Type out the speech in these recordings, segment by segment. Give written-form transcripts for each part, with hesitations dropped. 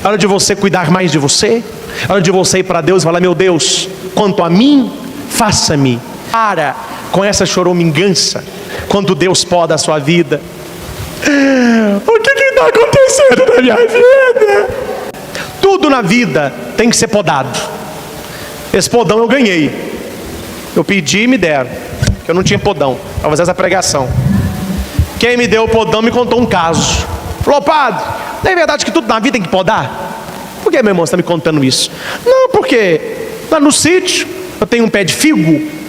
É hora de você cuidar mais de você. É hora de você ir para Deus e falar: meu Deus, quanto a mim, faça-me. Para com essa choromingança quando Deus poda a sua vida. O que está acontecendo na minha vida? Tudo na vida tem que ser podado. Esse podão eu ganhei. Eu pedi e me deram, que eu não tinha podão para fazer essa pregação. Quem me deu o podão me contou um caso. Falou: padre, não é verdade que tudo na vida tem que podar? Por que, meu irmão, você está me contando isso? Não, porque lá no sítio eu tenho um pé de figo.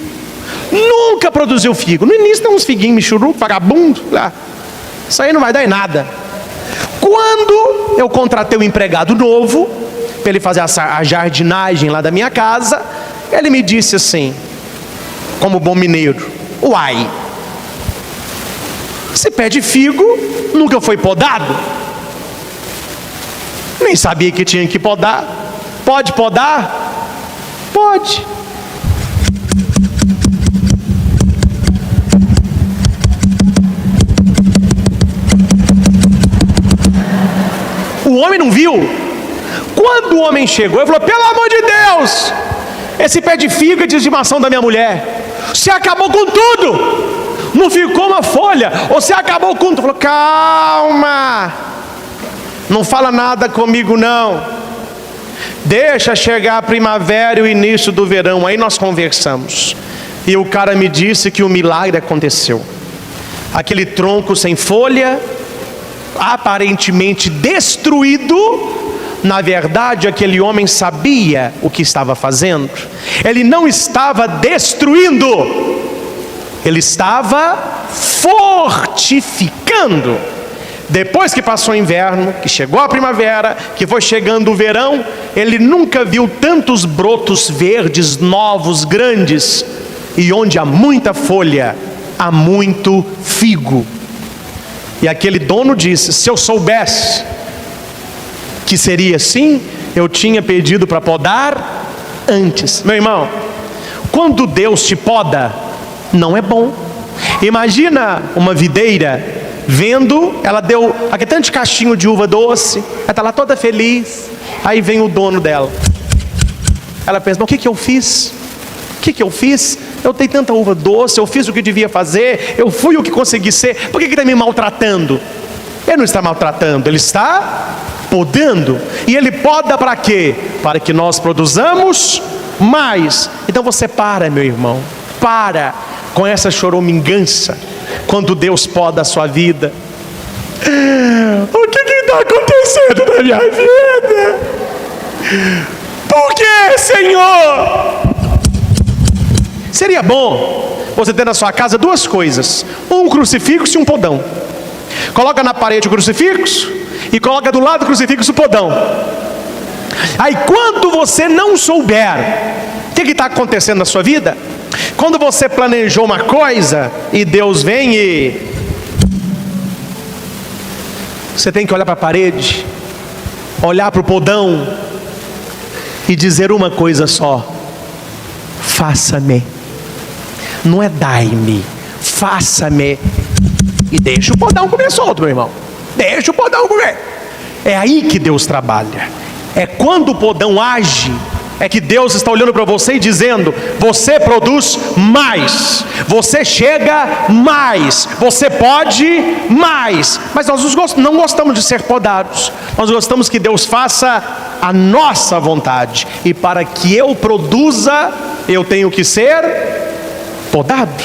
Nunca produziu figo. No início tem uns figuinhos michuruco, vagabundo lá. Isso aí não vai dar em nada. Quando eu contratei um empregado novo para ele fazer a jardinagem lá da minha casa, ele me disse assim, como bom mineiro: uai, esse pé de figo nunca foi podado? Nem sabia que tinha que podar. Pode podar? Pode. O homem não viu. Quando o homem chegou, ele falou: pelo amor de Deus, esse pé de figo é de estimação da minha mulher. Você acabou com tudo. Não ficou uma folha. Você acabou com tudo. Falou: calma, não fala nada comigo não. Deixa chegar a primavera e o início do verão, aí nós conversamos. E o cara me disse que o milagre aconteceu. Aquele tronco sem folha, aparentemente destruído, na verdade aquele homem sabia o que estava fazendo. Ele não estava destruindo, ele estava fortificando. Depois que passou o inverno, que chegou a primavera, que foi chegando o verão, ele nunca viu tantos brotos verdes, novos, grandes. E onde há muita folha, há muito figo. E aquele dono disse: se eu soubesse que seria assim, eu tinha pedido para podar antes. Meu irmão, quando Deus te poda, não é bom. Imagina uma videira vendo, ela deu aquele tanto de cachinho de uva doce, ela está lá toda feliz. Aí vem o dono dela. Ela pensa: mas o que eu fiz? O que eu fiz? Eu dei tanta uva doce, eu fiz o que devia fazer, eu fui o que consegui ser. Por que ele está me maltratando? Ele não está maltratando, ele está podando. E ele poda para quê? Para que nós produzamos mais. Então você para, meu irmão, para com essa choromingança quando Deus poda a sua vida. O que está acontecendo na minha vida? Por que, Senhor? Seria bom você ter na sua casa duas coisas: um crucifixo e um podão. Coloca na parede o crucifixo e coloca do lado do crucifixo o podão. Aí quando você não souber o que está acontecendo na sua vida, quando você planejou uma coisa e Deus vem e você tem que olhar para a parede, olhar para o podão e dizer uma coisa só: faça-me. Não é dai-me, faça-me. E deixa o podão comer solto, meu irmão. Deixa o podão comer. É aí que Deus trabalha. É quando o podão age, é que Deus está olhando para você e dizendo: você produz mais, você chega mais, você pode mais. Mas nós não gostamos de ser podados. Nós gostamos que Deus faça a nossa vontade. E para que eu produza, eu tenho que ser podado.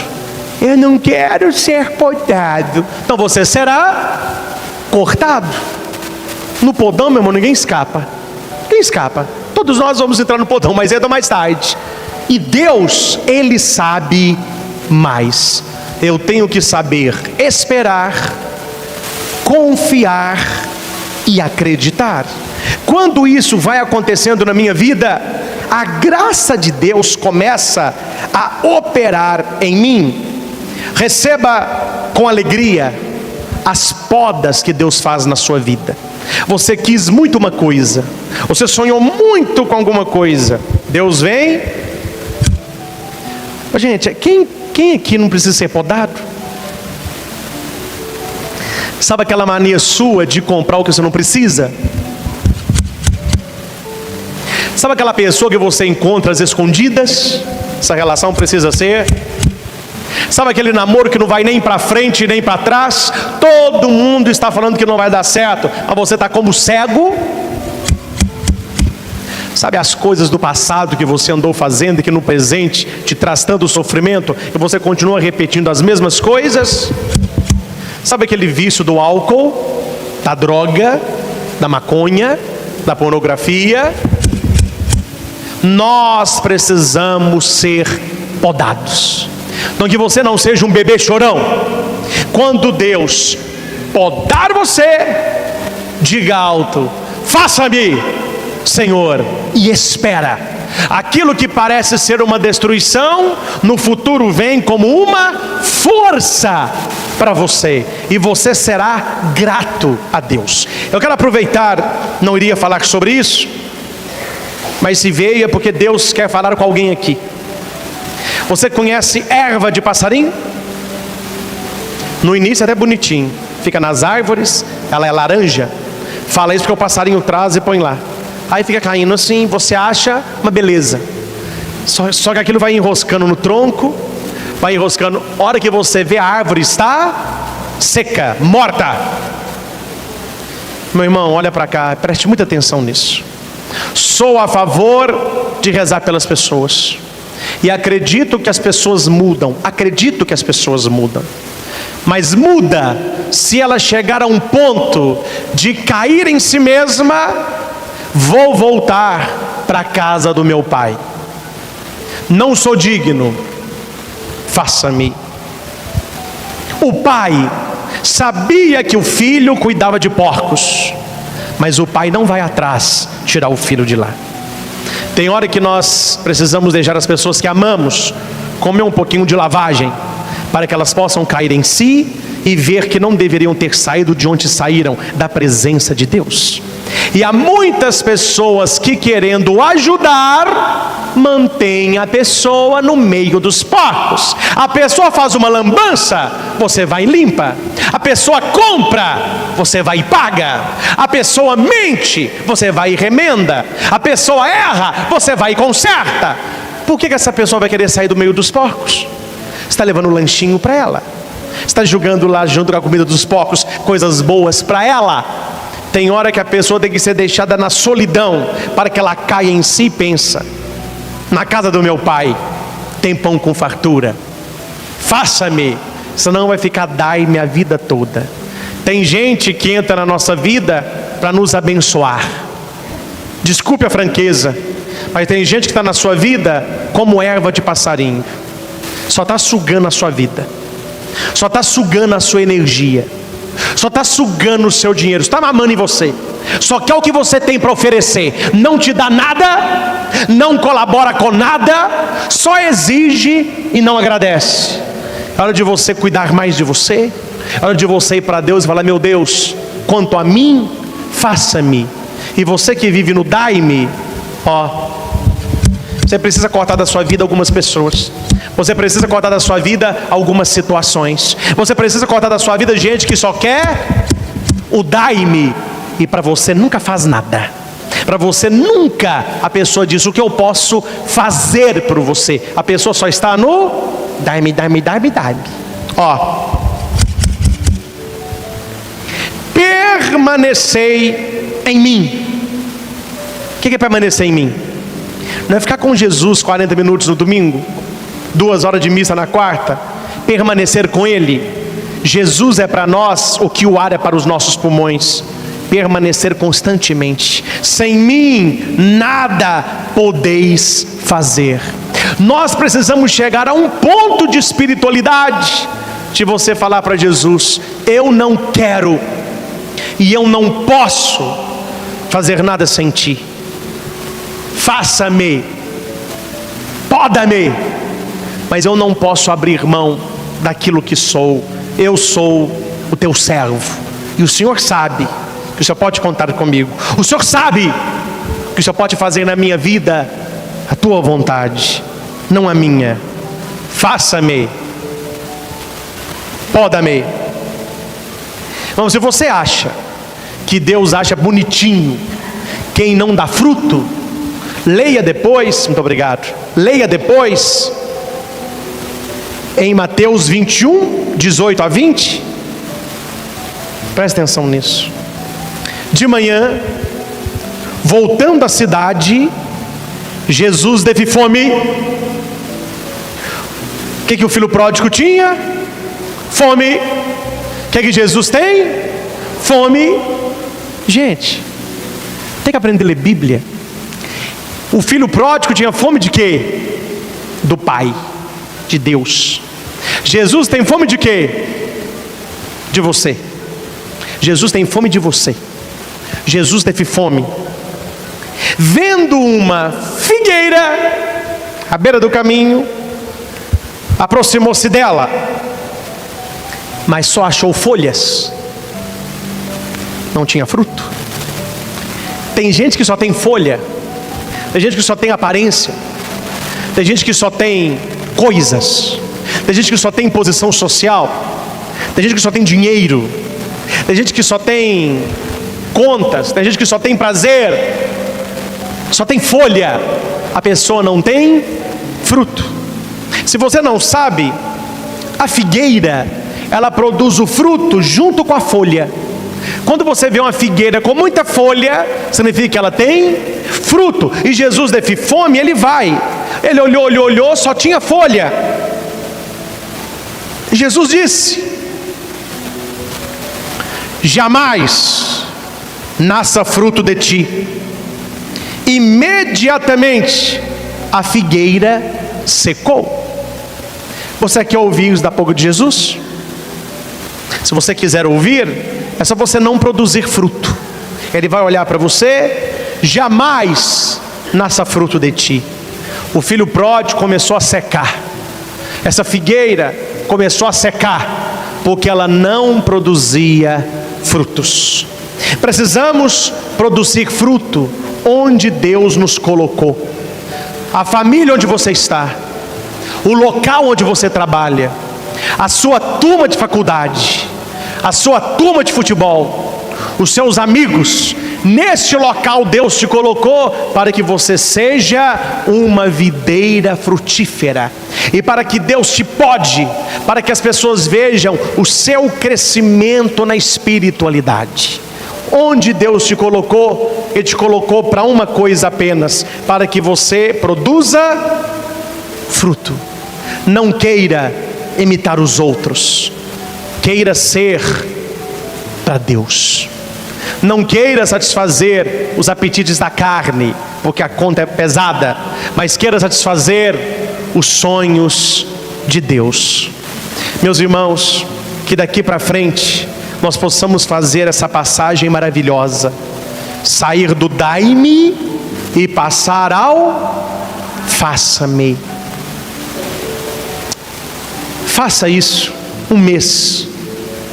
Eu não quero ser podado. Então você será cortado. No podão, meu irmão, ninguém escapa. Ninguém escapa. Todos nós vamos entrar no podão mais cedo ou mais tarde. E Deus, Ele sabe mais. Eu tenho que saber esperar, confiar e acreditar. Quando isso vai acontecendo na minha vida, a graça de Deus começa a operar em mim. Receba com alegria as podas que Deus faz na sua vida. Você quis muito uma coisa, você sonhou muito com alguma coisa, Deus vem. Gente, quem aqui não precisa ser podado? Sabe aquela mania sua de comprar o que você não precisa? Sabe aquela pessoa que você encontra às escondidas? Essa relação precisa ser. Sabe aquele namoro que não vai nem para frente nem para trás? Todo mundo está falando que não vai dar certo, mas você está como cego. Sabe as coisas do passado que você andou fazendo e que no presente te traz tanto sofrimento e você continua repetindo as mesmas coisas? Sabe aquele vício do álcool, da droga, da maconha, da pornografia? Nós precisamos ser podados. Então que você não seja um bebê chorão. Quando Deus podar você, diga alto: faça-me, Senhor, e espera. Aquilo que parece ser uma destruição, no futuro vem como uma força para você, e você será grato a Deus. Eu quero aproveitar, não iria falar sobre isso, mas se veio é porque Deus quer falar com alguém aqui. Você conhece erva de passarinho? No início é até bonitinho, fica nas árvores, ela é laranja. Fala isso porque o passarinho traz e põe lá. Aí fica caindo assim, você acha uma beleza. Só que aquilo vai enroscando no tronco, vai enroscando. A hora que você vê, a árvore está seca, morta. Meu irmão, olha para cá, preste muita atenção nisso. Sou a favor de rezar pelas pessoas. E acredito que as pessoas mudam. Mas muda se ela chegar a um ponto de cair em si mesma. Vou voltar para a casa do meu pai. Não sou digno. Faça-me. O pai sabia que o filho cuidava de porcos, mas o pai não vai atrás tirar o filho de lá. Tem hora que nós precisamos deixar as pessoas que amamos comer um pouquinho de lavagem, para que elas possam cair em si e ver que não deveriam ter saído de onde saíram, da presença de Deus. E há muitas pessoas que, querendo ajudar, mantêm a pessoa no meio dos porcos. A pessoa faz uma lambança, você vai e limpa. A pessoa compra, você vai e paga. A pessoa mente, você vai e remenda. A pessoa erra, você vai e conserta. Por que essa pessoa vai querer sair do meio dos porcos? Você está levando um lanchinho para ela, está jogando lá junto com a comida dos porcos coisas boas para ela. Tem hora que a pessoa tem que ser deixada na solidão, para que ela caia em si e pensa: na casa do meu pai tem pão com fartura. Faça-me, senão vai ficar dai-me a vida toda. Tem gente que entra na nossa vida para nos abençoar. Desculpe a franqueza, mas tem gente que está na sua vida como erva de passarinho. Só está sugando a sua vida, só está sugando a sua energia, só está sugando o seu dinheiro, está mamando em você. Só quer o que você tem para oferecer. Não te dá nada, não colabora com nada, só exige e não agradece. É hora de você cuidar mais de você. É hora de você ir para Deus e falar: meu Deus, quanto a mim, faça-me. E você que vive no dai-me, você precisa cortar da sua vida algumas pessoas. Você precisa cortar da sua vida algumas situações. Você precisa cortar da sua vida gente que só quer o dai-me, e para você nunca faz nada. Para você nunca a pessoa diz: o que eu posso fazer por você? A pessoa só está no dai-me, dai-me, dai-me, dai-me. Permanecei em mim. O que é permanecer em mim? Não é ficar com Jesus 40 minutos no domingo, 2 horas de missa na quarta. Permanecer com Ele. Jesus é para nós o que o ar é para os nossos pulmões. Permanecer constantemente. Sem mim nada podeis fazer. Nós precisamos chegar a um ponto de espiritualidade, de você falar para Jesus: eu não quero e eu não posso fazer nada sem Ti. Faça-me, poda-me, mas eu não posso abrir mão daquilo que sou. Eu sou o Teu servo, e o Senhor sabe que o Senhor pode contar comigo. O Senhor sabe que o Senhor pode fazer na minha vida a Tua vontade, não a minha. Faça-me, poda-me. Vamos, se você acha que Deus acha bonitinho quem não dá fruto, Leia depois, muito obrigado. Leia depois, em Mateus 21, 18 a 20. Presta atenção nisso. De manhã, voltando à cidade, Jesus teve fome. O que o filho pródigo tinha? Fome. O que Jesus tem? Fome. Gente, tem que aprender a ler Bíblia. O filho pródigo tinha fome de quê? Do Pai, de Deus. Jesus tem fome de quê? De você. Jesus tem fome de você. Jesus teve fome. Vendo uma figueira à beira do caminho, aproximou-se dela, mas só achou folhas, não tinha fruto. Tem gente que só tem folha, tem gente que só tem aparência, tem gente que só tem coisas, tem gente que só tem posição social, tem gente que só tem dinheiro, tem gente que só tem contas, tem gente que só tem prazer, só tem folha. A pessoa não tem fruto. Se você não sabe, a figueira, ela produz o fruto junto com a folha. Quando você vê uma figueira com muita folha, significa que ela tem fruto. E Jesus teve fome, ele vai. Ele olhou, só tinha folha. E Jesus disse: jamais nasça fruto de ti. Imediatamente a figueira secou. Você quer ouvir os da boca de Jesus? Se você quiser ouvir, é só você não produzir fruto. Ele vai olhar para você: jamais nasça fruto de ti. O filho pródigo começou a secar. Essa figueira começou a secar, porque ela não produzia frutos. Precisamos produzir fruto onde Deus nos colocou. A família onde você está, o local onde você trabalha, a sua turma de faculdade, a sua turma de futebol, os seus amigos. Neste local Deus te colocou para que você seja uma videira frutífera, e para que Deus te pode, para que as pessoas vejam o seu crescimento na espiritualidade. Onde Deus te colocou, Ele te colocou para uma coisa apenas: para que você produza fruto. Não queira imitar os outros, queira ser para Deus. Não queira satisfazer os apetites da carne, porque a conta é pesada, mas queira satisfazer os sonhos de Deus. Meus irmãos, que daqui para frente nós possamos fazer essa passagem maravilhosa, sair do dai-me e passar ao faça-me. Faça isso um mês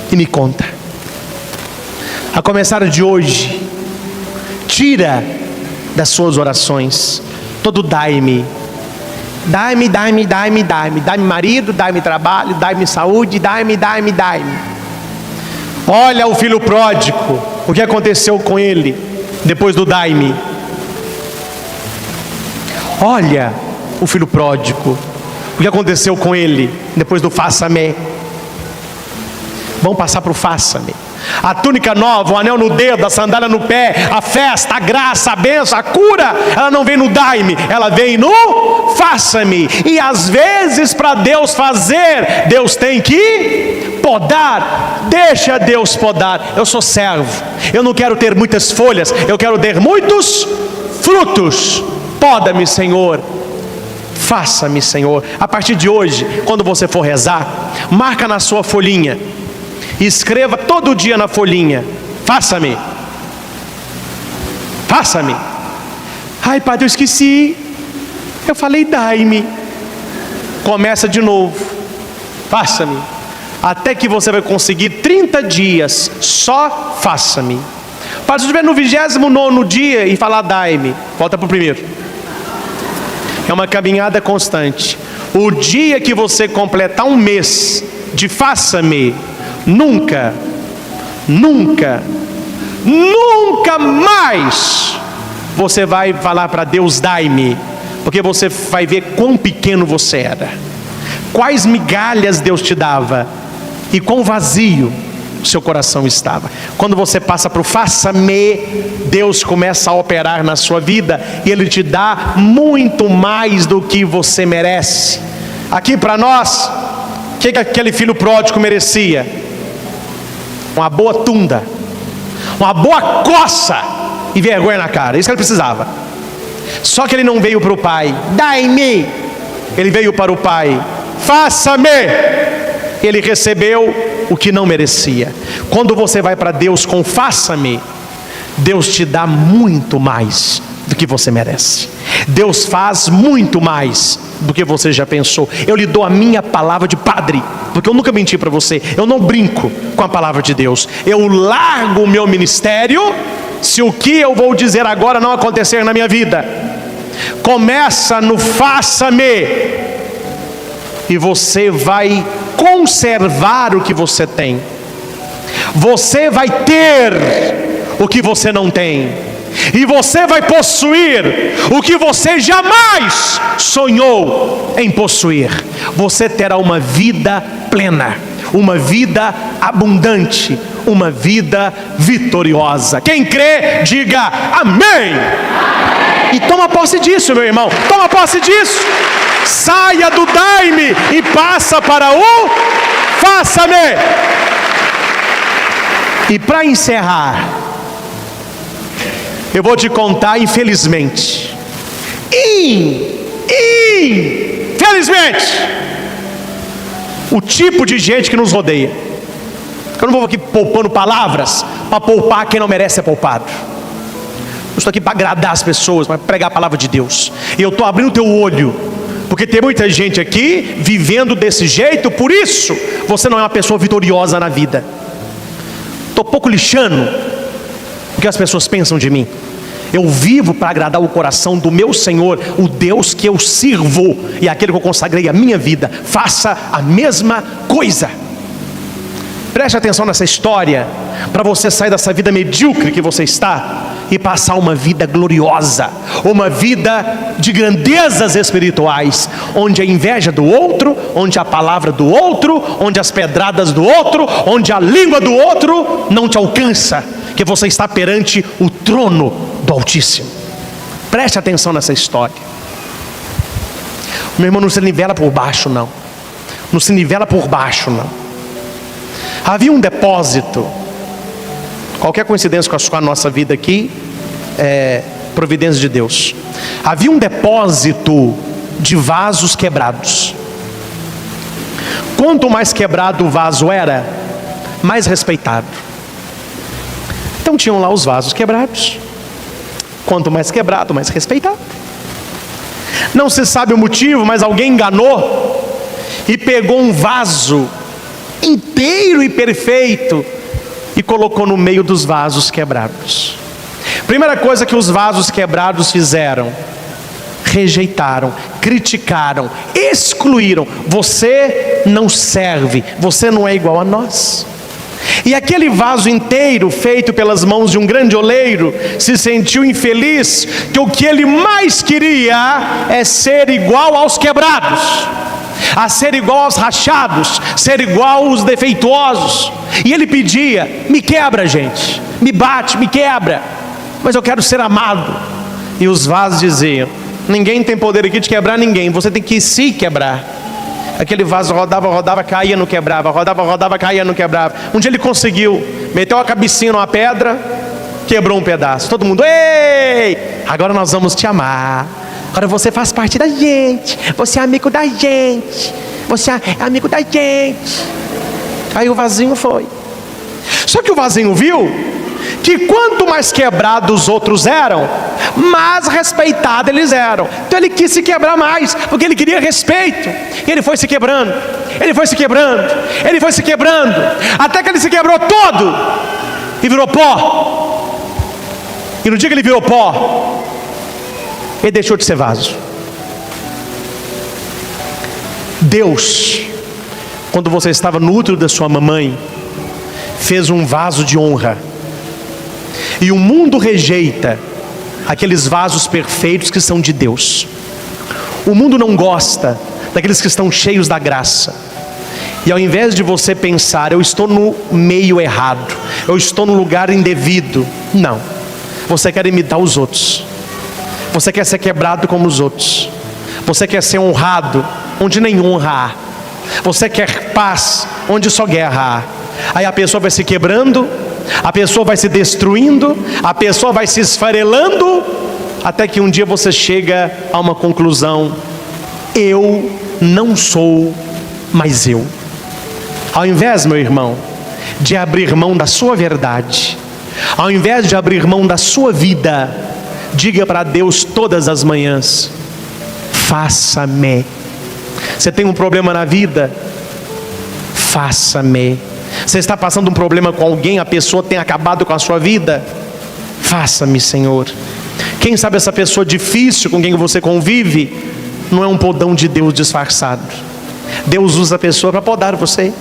e me conta. A começar de hoje, tira das suas orações todo dai-me. Dai-me, dai-me, dai-me, dai-me. Dai-me marido, dai-me trabalho, dai-me saúde, dai-me, dai-me, dai-me. Olha o filho pródigo, o que aconteceu com ele depois do dai-me. Olha o filho pródigo, o que aconteceu com ele depois do faça-me. Vamos passar para o faça-me. A túnica nova, o anel no dedo, a sandália no pé, a festa, a graça, a bênção, a cura, ela não vem no dai-me, ela vem no faça-me. E às vezes, para Deus fazer, Deus tem que podar. Deixa Deus podar. Eu sou servo, eu não quero ter muitas folhas, eu quero ter muitos frutos. Poda-me, Senhor. Faça-me, Senhor. A partir de hoje, quando você for rezar, marca na sua folhinha e escreva todo dia na folhinha: faça-me. Faça-me. Ai, padre, eu esqueci. Eu falei dai-me. Começa de novo. Faça-me. Até que você vai conseguir 30 dias só faça-me. Padre, se estiver no 29º dia e falar dai-me, volta para o primeiro. É uma caminhada constante. O dia que você completar um mês de faça-me, nunca mais você vai falar para Deus: dai-me, porque você vai ver quão pequeno você era, quais migalhas Deus te dava e quão vazio seu coração estava. Quando você passa para o faça-me, Deus começa a operar na sua vida e Ele te dá muito mais do que você merece. Aqui para nós, o que aquele filho pródigo merecia? Uma boa tunda, uma boa coça e vergonha na cara. Isso que ele precisava. Só que ele não veio para o pai: dai-me. Ele veio para o pai: faça-me. Ele recebeu o que não merecia. Quando você vai para Deus com faça-me, Deus te dá muito mais do que você merece. Deus faz muito mais do que você já pensou. Eu lhe dou a minha palavra de padre, porque eu nunca menti para você. Eu não brinco com a palavra de Deus. Eu largo o meu ministério se o que eu vou dizer agora não acontecer na minha vida. Começa no faça-me, e você vai conservar o que você tem. Você vai ter o que você não tem, e você vai possuir o que você jamais sonhou em possuir. Você terá uma vida plena, uma vida abundante, uma vida vitoriosa. Quem crê, diga amém. Amém. E toma posse disso, meu irmão. Toma posse disso. Saia do dai-me e passa para o faça-me. E para encerrar, eu vou te contar, infelizmente, o tipo de gente que nos rodeia. Eu não vou aqui poupando palavras para poupar quem não merece ser poupado. Eu estou aqui para agradar as pessoas, para pregar a palavra de Deus. E eu estou abrindo o teu olho, porque tem muita gente aqui vivendo desse jeito. Por isso você não é uma pessoa vitoriosa na vida. Estou pouco lixando o que as pessoas pensam de mim. Eu vivo para agradar o coração do meu Senhor, o Deus que eu sirvo, e aquele que eu consagrei a minha vida. Faça a mesma coisa. Preste atenção nessa história, para você sair dessa vida medíocre que você está e passar uma vida gloriosa, uma vida de grandezas espirituais, onde a inveja do outro, onde a palavra do outro, onde as pedradas do outro, onde a língua do outro não te alcança, que você está perante o trono do Altíssimo. Preste atenção nessa história. Meu irmão, não se nivela por baixo, não. Não se nivela por baixo, não. Havia um depósito. Qualquer coincidência com a nossa vida aqui é providência de Deus. Havia um depósito de vasos quebrados. Quanto mais quebrado o vaso era, mais respeitado. Então tinham lá os vasos quebrados. Quanto mais quebrado, mais respeitado. Não se sabe o motivo, mas alguém enganou e pegou um vaso inteiro e perfeito e colocou no meio dos vasos quebrados. Primeira coisa que os vasos quebrados fizeram: rejeitaram, criticaram, excluíram. Você não serve, você não é igual a nós. E aquele vaso inteiro, feito pelas mãos de um grande oleiro, se sentiu infeliz, que o que ele mais queria é ser igual aos quebrados, a ser igual aos rachados, ser igual aos defeituosos. E ele pedia: me quebra, gente, me bate, me quebra, mas eu quero ser amado. E os vasos diziam: ninguém tem poder aqui de quebrar ninguém, você tem que se quebrar. Aquele vaso rodava, caía, não quebrava, rodava, caía, não quebrava. Um dia ele conseguiu, meteu a cabecinha numa pedra, quebrou um pedaço. Todo mundo: ei, agora nós vamos te amar. Agora você faz parte da gente, você é amigo da gente, você é amigo da gente. Aí o vasinho foi. Só que o vasinho viu que quanto mais quebrados os outros eram, mais respeitados eles eram. Então ele quis se quebrar mais, porque ele queria respeito. E ele foi se quebrando, ele foi se quebrando, ele foi se quebrando, até que ele se quebrou todo e virou pó. E no dia que ele virou pó, ele deixou de ser vaso. Deus, quando você estava no útero da sua mamãe, fez um vaso de honra. E o mundo rejeita aqueles vasos perfeitos que são de Deus. O mundo não gosta daqueles que estão cheios da graça. E ao invés de você pensar, eu estou no meio errado, eu estou no lugar indevido, não. Você quer imitar os outros. Você quer ser quebrado como os outros. Você quer ser honrado onde nem honra há. Você quer paz onde só guerra há. Aí a pessoa vai se quebrando, a pessoa vai se destruindo, a pessoa vai se esfarelando, até que um dia você chega a uma conclusão: eu não sou mais eu. Ao invés, meu irmão, de abrir mão da sua verdade, ao invés de abrir mão da sua vida, diga para Deus todas as manhãs: faça-me. Você tem um problema na vida? Faça-me. Você está passando um problema com alguém, a pessoa tem acabado com a sua vida? Faça-me, Senhor. Quem sabe essa pessoa difícil com quem você convive não é um podão de Deus disfarçado. Deus usa a pessoa para podar você.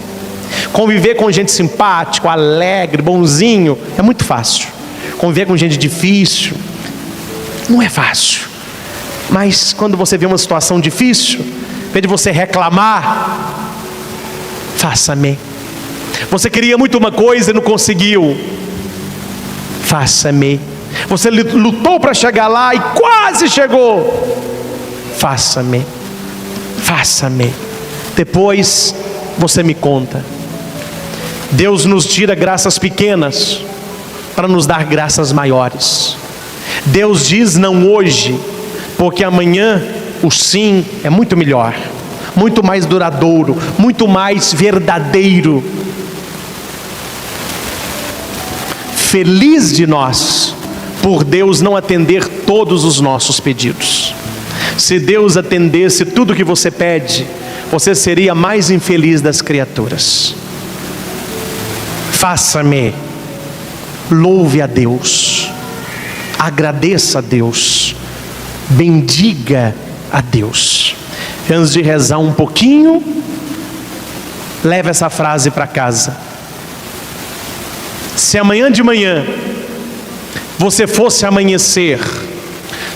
Conviver com gente simpática, alegre, bonzinho é muito fácil. Conviver com gente difícil não é fácil. Mas quando você vê uma situação difícil, em vez de você reclamar, faça-me. Você queria muito uma coisa e não conseguiu, faça-me. Você lutou para chegar lá e quase chegou, faça-me. Faça-me. Depois você me conta. Deus nos tira graças pequenas para nos dar graças maiores. Deus diz não hoje, porque amanhã o sim é muito melhor, muito mais duradouro, muito mais verdadeiro. Feliz de nós por Deus não atender todos os nossos pedidos. Se Deus atendesse tudo que você pede, você seria a mais infeliz das criaturas. Faça-me. Louve a Deus, agradeça a Deus, bendiga a Deus. Antes de rezar um pouquinho, leve essa frase para casa. Se amanhã de manhã você fosse amanhecer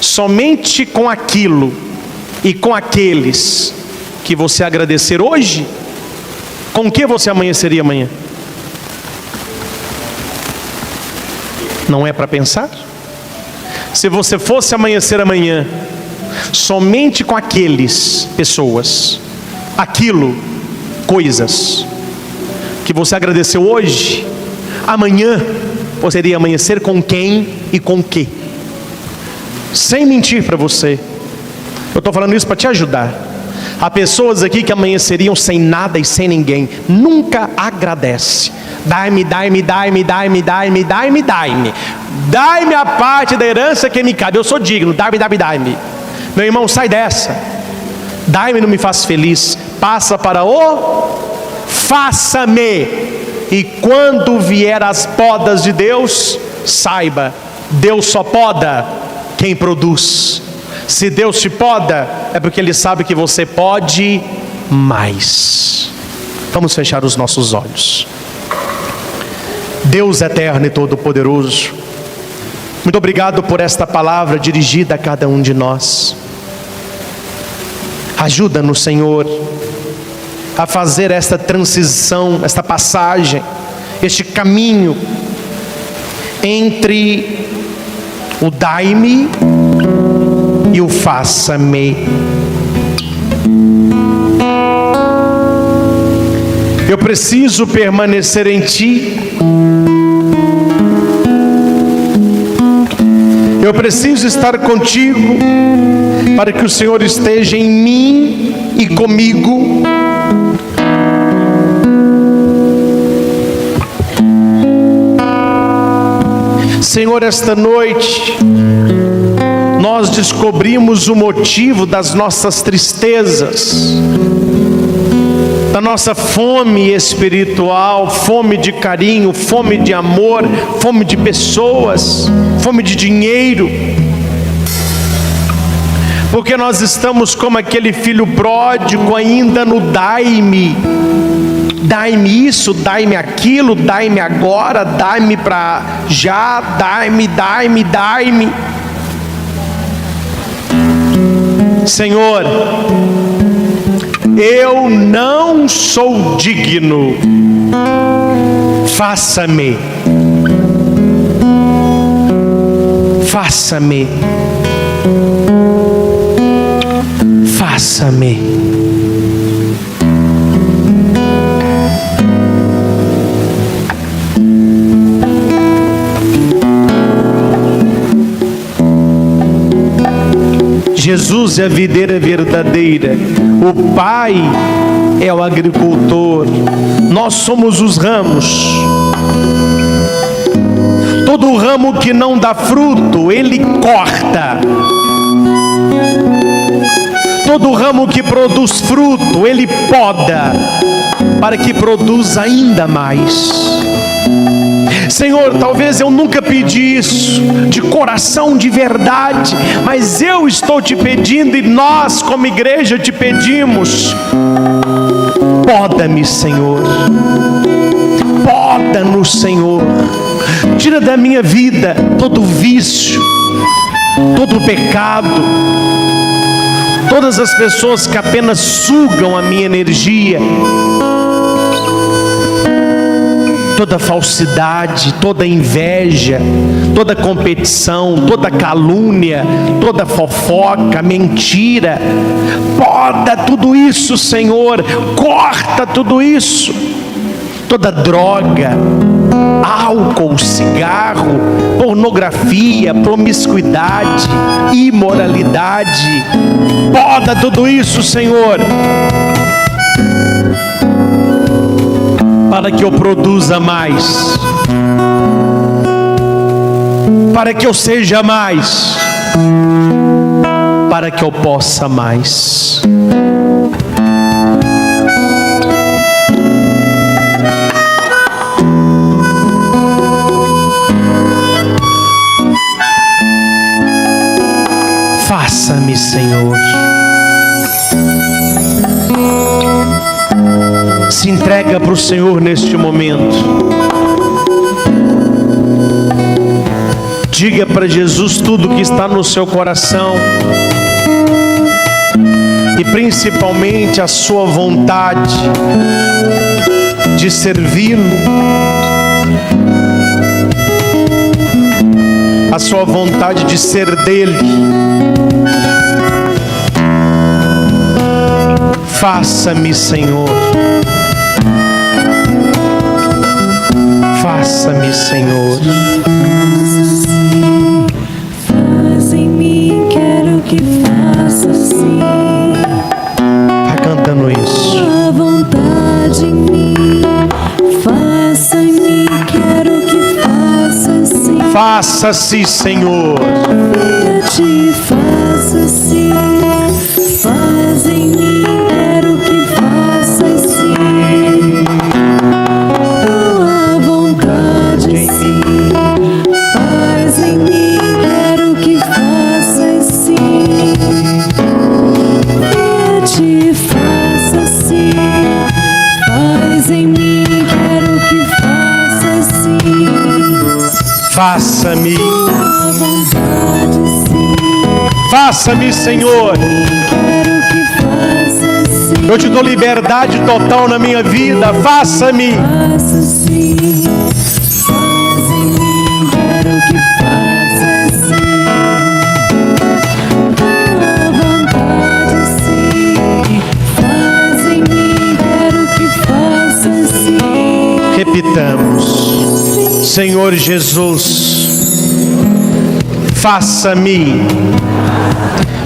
somente com aquilo e com aqueles que você agradecer hoje, com que você amanheceria amanhã? Não é para pensar? Se você fosse amanhecer amanhã somente com aqueles, pessoas, aquilo, coisas que você agradeceu hoje, amanhã você iria amanhecer com quem e com que? Sem mentir para você, eu estou falando isso para te ajudar. Há pessoas aqui que amanheceriam sem nada e sem ninguém. Nunca agradece. Dai-me, dai-me, dai-me, dai-me, dai-me, dai-me, dai-me. Dai-me a parte da herança que me cabe. Eu sou digno. Dai-me, dai-me, dai-me. Meu irmão, sai dessa. Dai-me não me faz feliz. Passa para o faça-me. E quando vier as podas de Deus, saiba, Deus só poda quem produz. Se Deus te poda, é porque Ele sabe que você pode mais. Vamos fechar os nossos olhos. Deus eterno e todo-poderoso, muito obrigado por esta palavra dirigida a cada um de nós. Ajuda-nos, Senhor, a fazer esta transição, esta passagem, este caminho entre o dai-me e o faça-me. Eu preciso permanecer em Ti. Eu preciso estar contigo para que o Senhor esteja em mim e comigo. Senhor, esta noite nós descobrimos o motivo das nossas tristezas, da nossa fome espiritual, fome de carinho, fome de amor, fome de pessoas, fome de dinheiro. Porque nós estamos como aquele filho pródigo ainda no dai-me. Dai-me isso, dai-me aquilo, dai-me agora, dai-me para já, dai-me, dai-me, dai-me. Senhor, eu não sou digno, faça-me, faça-me, faça-me. Jesus é a videira verdadeira, o Pai é o agricultor, nós somos os ramos. Todo ramo que não dá fruto, Ele corta. Todo ramo que produz fruto, Ele poda, para que produza ainda mais. Senhor, talvez eu nunca pedi isso de coração, de verdade, mas eu estou te pedindo, e nós como igreja te pedimos: poda-me, Senhor, poda-nos, Senhor, tira da minha vida todo vício, todo pecado, todas as pessoas que apenas sugam a minha energia, toda falsidade, toda inveja, toda competição, toda calúnia, toda fofoca, mentira. Poda tudo isso, Senhor, corta tudo isso, toda droga, álcool, cigarro, pornografia, promiscuidade, imoralidade. Poda tudo isso, Senhor, para que eu produza mais, para que eu seja mais, para que eu possa mais. Faça-me, Senhor. Se entrega para o Senhor neste momento. Diga para Jesus tudo que está no seu coração, e principalmente a sua vontade de servi-lo, a sua vontade de ser dele. Faça-me, Senhor. Faça-me, Senhor. Faz em mim, quero que faça assim. Vai cantando isso. A vontade em mim, faça em mim, quero que faça assim. Faça-se, Senhor. Te faça assim. Faz em mim, quero que faça assim. A vontade em mim, faz em mim, quero que faça assim. Te faça assim. Faz em mim, quero que faça assim. Faça-me. A vontade sim. Faça-me, Senhor. Quero que faça assim. Eu te dou liberdade total na minha vida. Faça-me. Faça assim. Faz em mim, quero que faça assim. A vontade sim. Faz em mim, quero que faça assim. Repitamos. Senhor Jesus, faça-me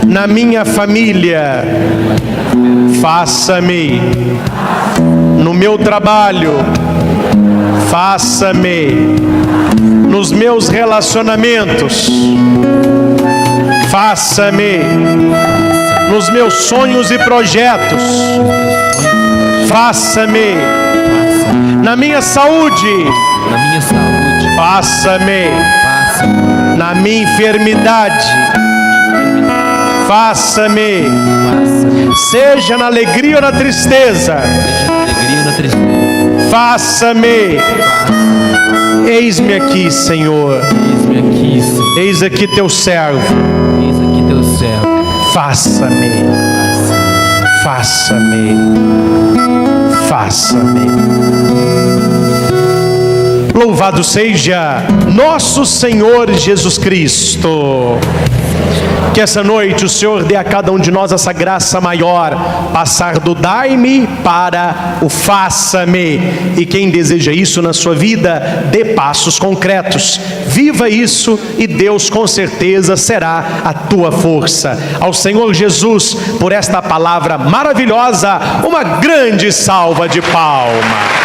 na minha família, faça-me no meu trabalho, faça-me nos meus relacionamentos, faça-me nos meus sonhos e projetos, faça-me na minha saúde, faça-me na minha enfermidade, faça-me, seja na alegria ou na tristeza, faça-me. Eis-me aqui, Senhor. Eis aqui teu servo. faça-me, faça-me, faça-me. Louvado seja nosso Senhor Jesus Cristo. Que essa noite o Senhor dê a cada um de nós essa graça maior, passar do dai-me para o faça-me. E quem deseja isso na sua vida, dê passos concretos, viva isso e Deus com certeza será a tua força. Ao Senhor Jesus, por esta palavra maravilhosa, uma grande salva de palmas.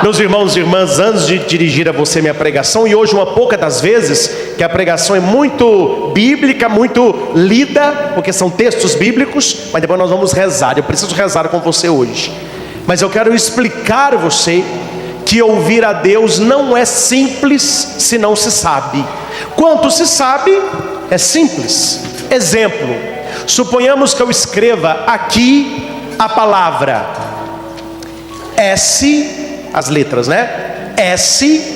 Meus irmãos e irmãs, antes de dirigir a você minha pregação, e hoje uma pouca das vezes que a pregação é muito bíblica, muito lida, porque são textos bíblicos, mas depois nós vamos rezar. Eu preciso rezar com você hoje, mas eu quero explicar a você que ouvir a Deus não é simples se não se sabe. Quanto se sabe, é simples. Exemplo, suponhamos que eu escreva aqui a palavra S, as letras, né? S-E-N-H-O-R.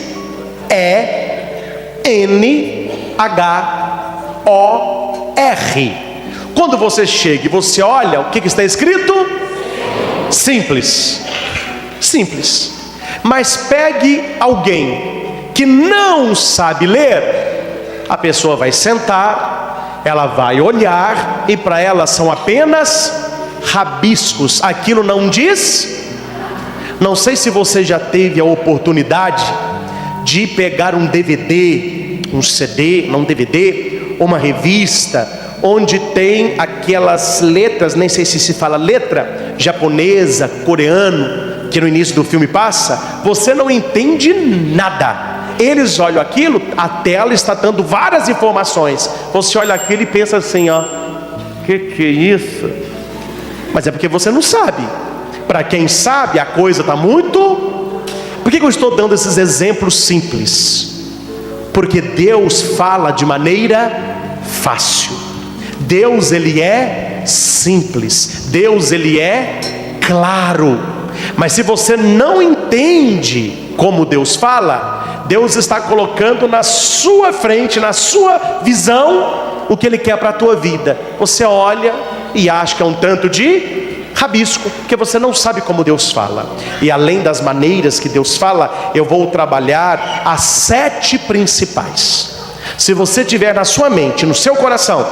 Quando você chega e você olha, o que está escrito? Simples. Simples. Mas pegue alguém que não sabe ler, a pessoa vai sentar, ela vai olhar, e para ela são apenas rabiscos. Aquilo não diz. Não sei se você já teve a oportunidade de pegar um DVD, um CD, não um DVD, uma revista, onde tem aquelas letras, nem sei se fala letra, japonesa, coreano, que no início do filme passa, você não entende nada. Eles olham aquilo, a tela está dando várias informações, você olha aquilo e pensa assim, ó, que é isso? Mas é porque você não sabe. Para quem sabe, a coisa está muito... Por que eu estou dando esses exemplos simples? Porque Deus fala de maneira fácil. Deus, Ele é simples. Deus, Ele é claro. Mas se você não entende como Deus fala, Deus está colocando na sua frente, na sua visão, o que Ele quer para a tua vida. Você olha e acha que é um tanto de rabisco, porque você não sabe como Deus fala. E além das maneiras que Deus fala, eu vou trabalhar as 7 principais. Se você tiver na sua mente, no seu coração,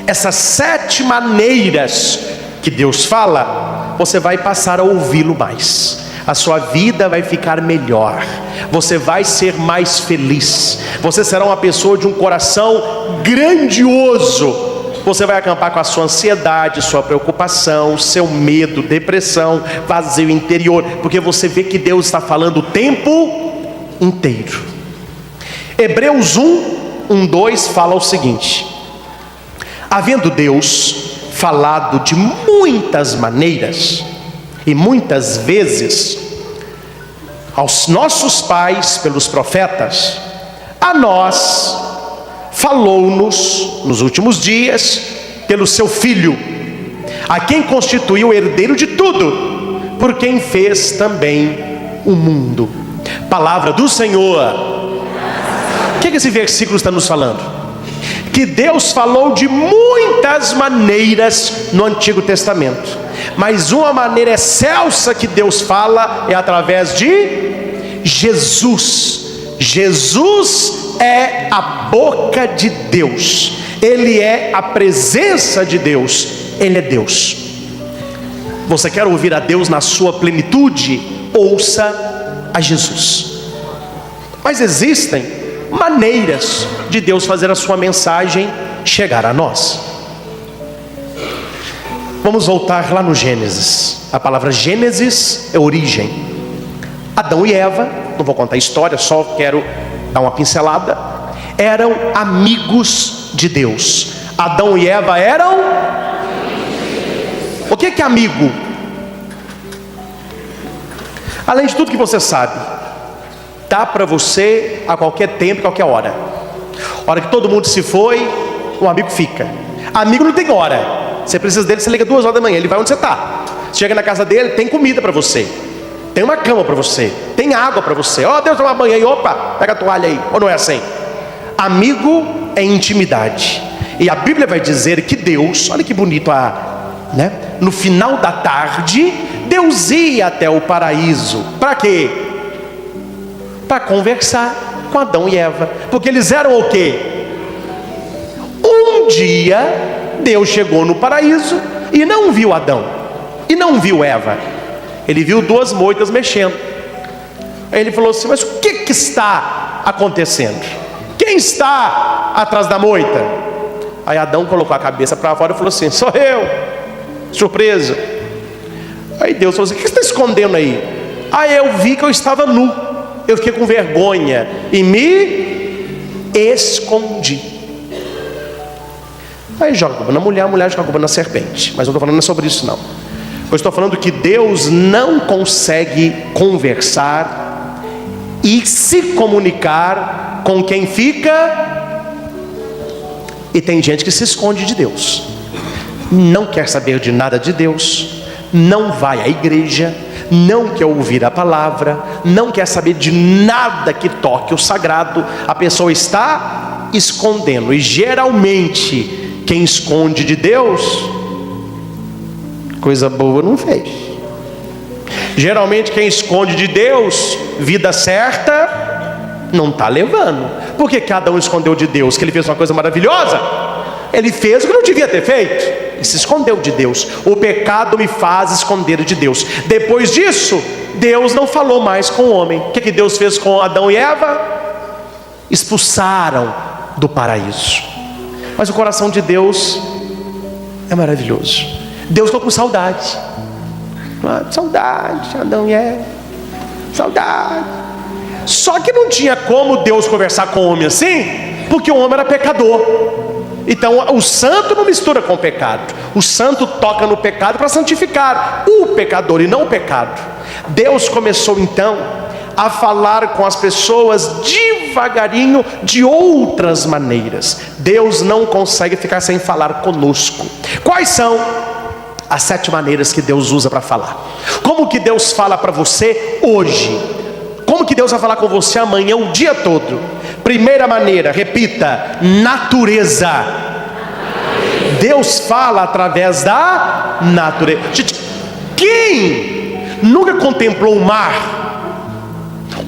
essas 7 maneiras que Deus fala, você vai passar a ouvi-lo mais. A sua vida vai ficar melhor. Você vai ser mais feliz. Você será uma pessoa de um coração grandioso. Você vai acampar com a sua ansiedade, sua preocupação, seu medo, depressão, vazio interior, porque você vê que Deus está falando o tempo inteiro. Hebreus 1:2 fala o seguinte: havendo Deus falado de muitas maneiras e muitas vezes aos nossos pais pelos profetas, a nós falou-nos nos últimos dias pelo seu Filho, a quem constituiu o herdeiro de tudo, por quem fez também o mundo. Palavra do Senhor. O que esse versículo está nos falando? Que Deus falou de muitas maneiras no Antigo Testamento, mas uma maneira excelsa que Deus fala é através de Jesus. Jesus é a boca de Deus, Ele é a presença de Deus, Ele é Deus. Você quer ouvir a Deus na sua plenitude? Ouça a Jesus. Mas existem maneiras de Deus fazer a sua mensagem chegar a nós. Vamos voltar lá no Gênesis. A palavra Gênesis é origem. Adão e Eva, não vou contar a história, só quero dar uma pincelada, eram amigos de Deus. Adão e Eva eram... O que é amigo? Além de tudo que você sabe, dá para você a qualquer tempo, qualquer hora. Hora que todo mundo se foi, um amigo fica. Amigo não tem hora. Você precisa dele, você liga 2 horas da manhã, ele vai onde você está. Chega na casa dele, tem comida para você, tem uma cama para você, tem água para você. Ó, Deus, tomar banho aí, opa, pega a toalha aí. Ou não é assim? Amigo é intimidade. E a Bíblia vai dizer que Deus, olha que bonito, no final da tarde, Deus ia até o paraíso. Para quê? Para conversar com Adão e Eva. Porque eles eram o quê? Um dia, Deus chegou no paraíso e não viu Adão e não viu Eva. Ele viu 2 moitas mexendo. Aí ele falou assim: mas o que está acontecendo? Quem está atrás da moita? Aí Adão colocou a cabeça para fora e falou assim: sou eu. Surpresa. Aí Deus falou assim: o que você está escondendo aí? Aí eu vi que eu estava nu, eu fiquei com vergonha e me escondi. Aí joga a culpa na mulher, a mulher joga a culpa na serpente. Mas não estou falando sobre isso não. Eu estou falando que Deus não consegue conversar e se comunicar com quem fica. E tem gente que se esconde de Deus, não quer saber de nada de Deus, não vai à igreja, não quer ouvir a palavra, não quer saber de nada que toque o sagrado. A pessoa está escondendo. E geralmente quem esconde de Deus, coisa boa não fez. Geralmente quem esconde de Deus, vida certa não está levando. Por que cada um escondeu de Deus? Que ele fez uma coisa maravilhosa? Ele fez o que não devia ter feito. Ele se escondeu de Deus. O pecado me faz esconder de Deus. Depois disso, Deus não falou mais com o homem. O que Deus fez com Adão e Eva? Expulsaram do paraíso. Mas o coração de Deus é maravilhoso. Deus ficou com saudade. Saudade, Adão e Eva. Saudade. Só que não tinha como Deus conversar com o homem assim, porque o homem era pecador. Então o santo não mistura com o pecado. O santo toca no pecado para santificar o pecador e não o pecado. Deus começou então a falar com as pessoas devagarinho, de outras maneiras. Deus não consegue ficar sem falar conosco. Quais são as 7 maneiras que Deus usa para falar? Como que Deus fala para você hoje? Como que Deus vai falar com você amanhã, o dia todo? Primeira maneira, repita: natureza. Deus fala através da natureza. Gente, quem nunca contemplou o mar?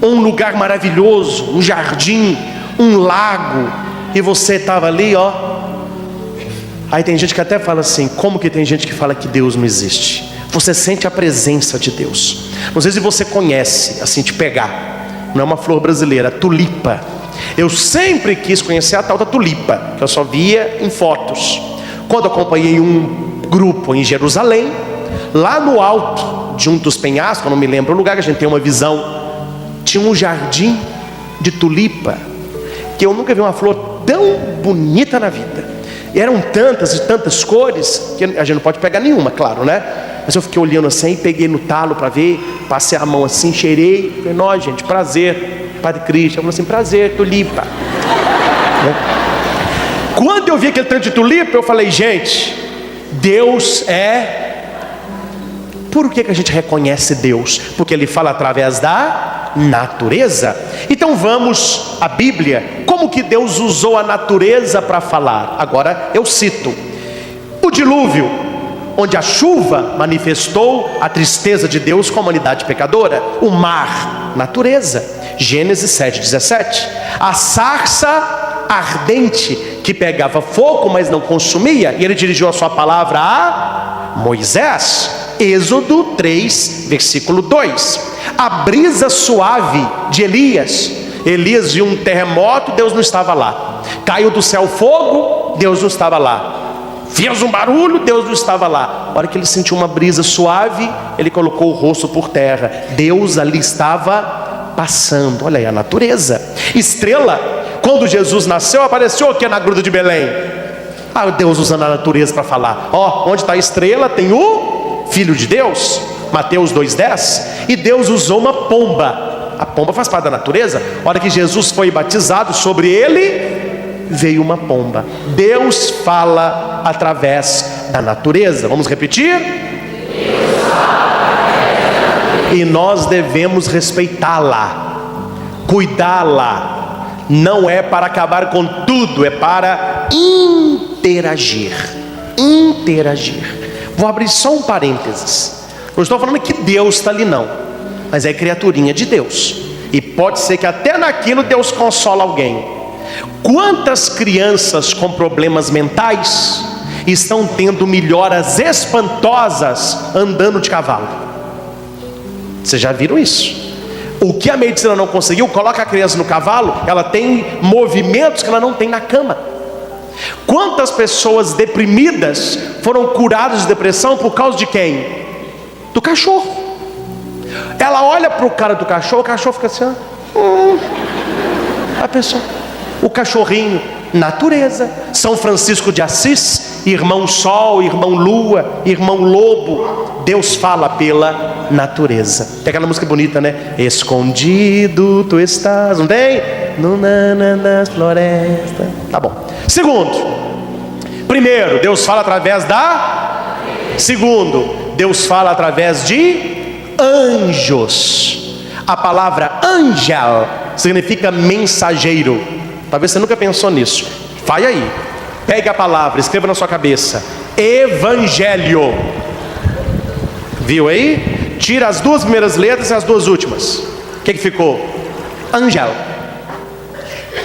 Um lugar maravilhoso, um jardim, um lago, e você estava ali, ó. Aí tem gente que até fala assim: como que tem gente que fala que Deus não existe? Você sente a presença de Deus. Não sei se você conhece, assim, te pegar, não é uma flor brasileira, tulipa. Eu sempre quis conhecer a tal da tulipa, que eu só via em fotos. Quando eu acompanhei um grupo em Jerusalém, lá no alto de um dos penhascos, eu não me lembro o lugar, que a gente tem uma visão, tinha um jardim de tulipa, que eu nunca vi uma flor tão bonita na vida. E eram tantas e tantas cores, que a gente não pode pegar nenhuma, claro, né? Mas eu fiquei olhando assim, peguei no talo para ver, passei a mão assim, cheirei, falei: nós, gente, prazer, Padre Cristian. Falou assim: prazer, tulipa. Quando eu vi aquele tanto de tulipa, eu falei: gente, Deus é... Por que a gente reconhece Deus? Porque Ele fala através da natureza. Então vamos à Bíblia. Como que Deus usou a natureza para falar? Agora eu cito: o dilúvio, onde a chuva manifestou a tristeza de Deus com a humanidade pecadora. O mar, natureza, Gênesis 7:17. A sarça ardente que pegava fogo, mas não consumia, e Ele dirigiu a sua palavra a Moisés. Êxodo 3, versículo 2. A brisa suave de Elias. Elias viu um terremoto, Deus não estava lá. Caiu do céu fogo, Deus não estava lá. Fez um barulho, Deus não estava lá. A hora que ele sentiu uma brisa suave, ele colocou o rosto por terra. Deus ali estava passando. Olha aí a natureza. Estrela, quando Jesus nasceu, apareceu aqui na gruta de Belém. Deus usando a natureza para falar. Ó, onde está a estrela tem o Filho de Deus. Mateus 2,10, e Deus usou uma pomba. A pomba faz parte da natureza. A hora que Jesus foi batizado, sobre ele veio uma pomba. Deus fala através da natureza. Vamos repetir? E nós devemos respeitá-la, cuidá-la. Não é para acabar com tudo, é para interagir. Vou abrir só um parênteses. Não estou falando que Deus está ali não, mas é criaturinha de Deus, e pode ser que até naquilo Deus consola alguém. Quantas crianças com problemas mentais estão tendo melhoras espantosas andando de cavalo? Vocês já viram isso? O que a medicina não conseguiu, coloca a criança no cavalo, ela tem movimentos que ela não tem na cama. Quantas pessoas deprimidas foram curadas de depressão por causa de quem? Do cachorro. Ela olha para o cara do cachorro, o cachorro fica assim, a pessoa, o cachorrinho, natureza. São Francisco de Assis, irmão Sol, irmão Lua, irmão Lobo. Deus fala pela natureza. Tem aquela música bonita, né? Escondido tu estás, não tem? No nana das florestas. Tá bom. Segundo, primeiro, Deus fala através da. Segundo, Deus fala através de anjos. A palavra angel significa mensageiro. Talvez você nunca pensou nisso. Vai aí, pegue a palavra, escreva na sua cabeça: evangelho. Viu aí? Tira as duas primeiras letras e as duas últimas. O que ficou? Angel.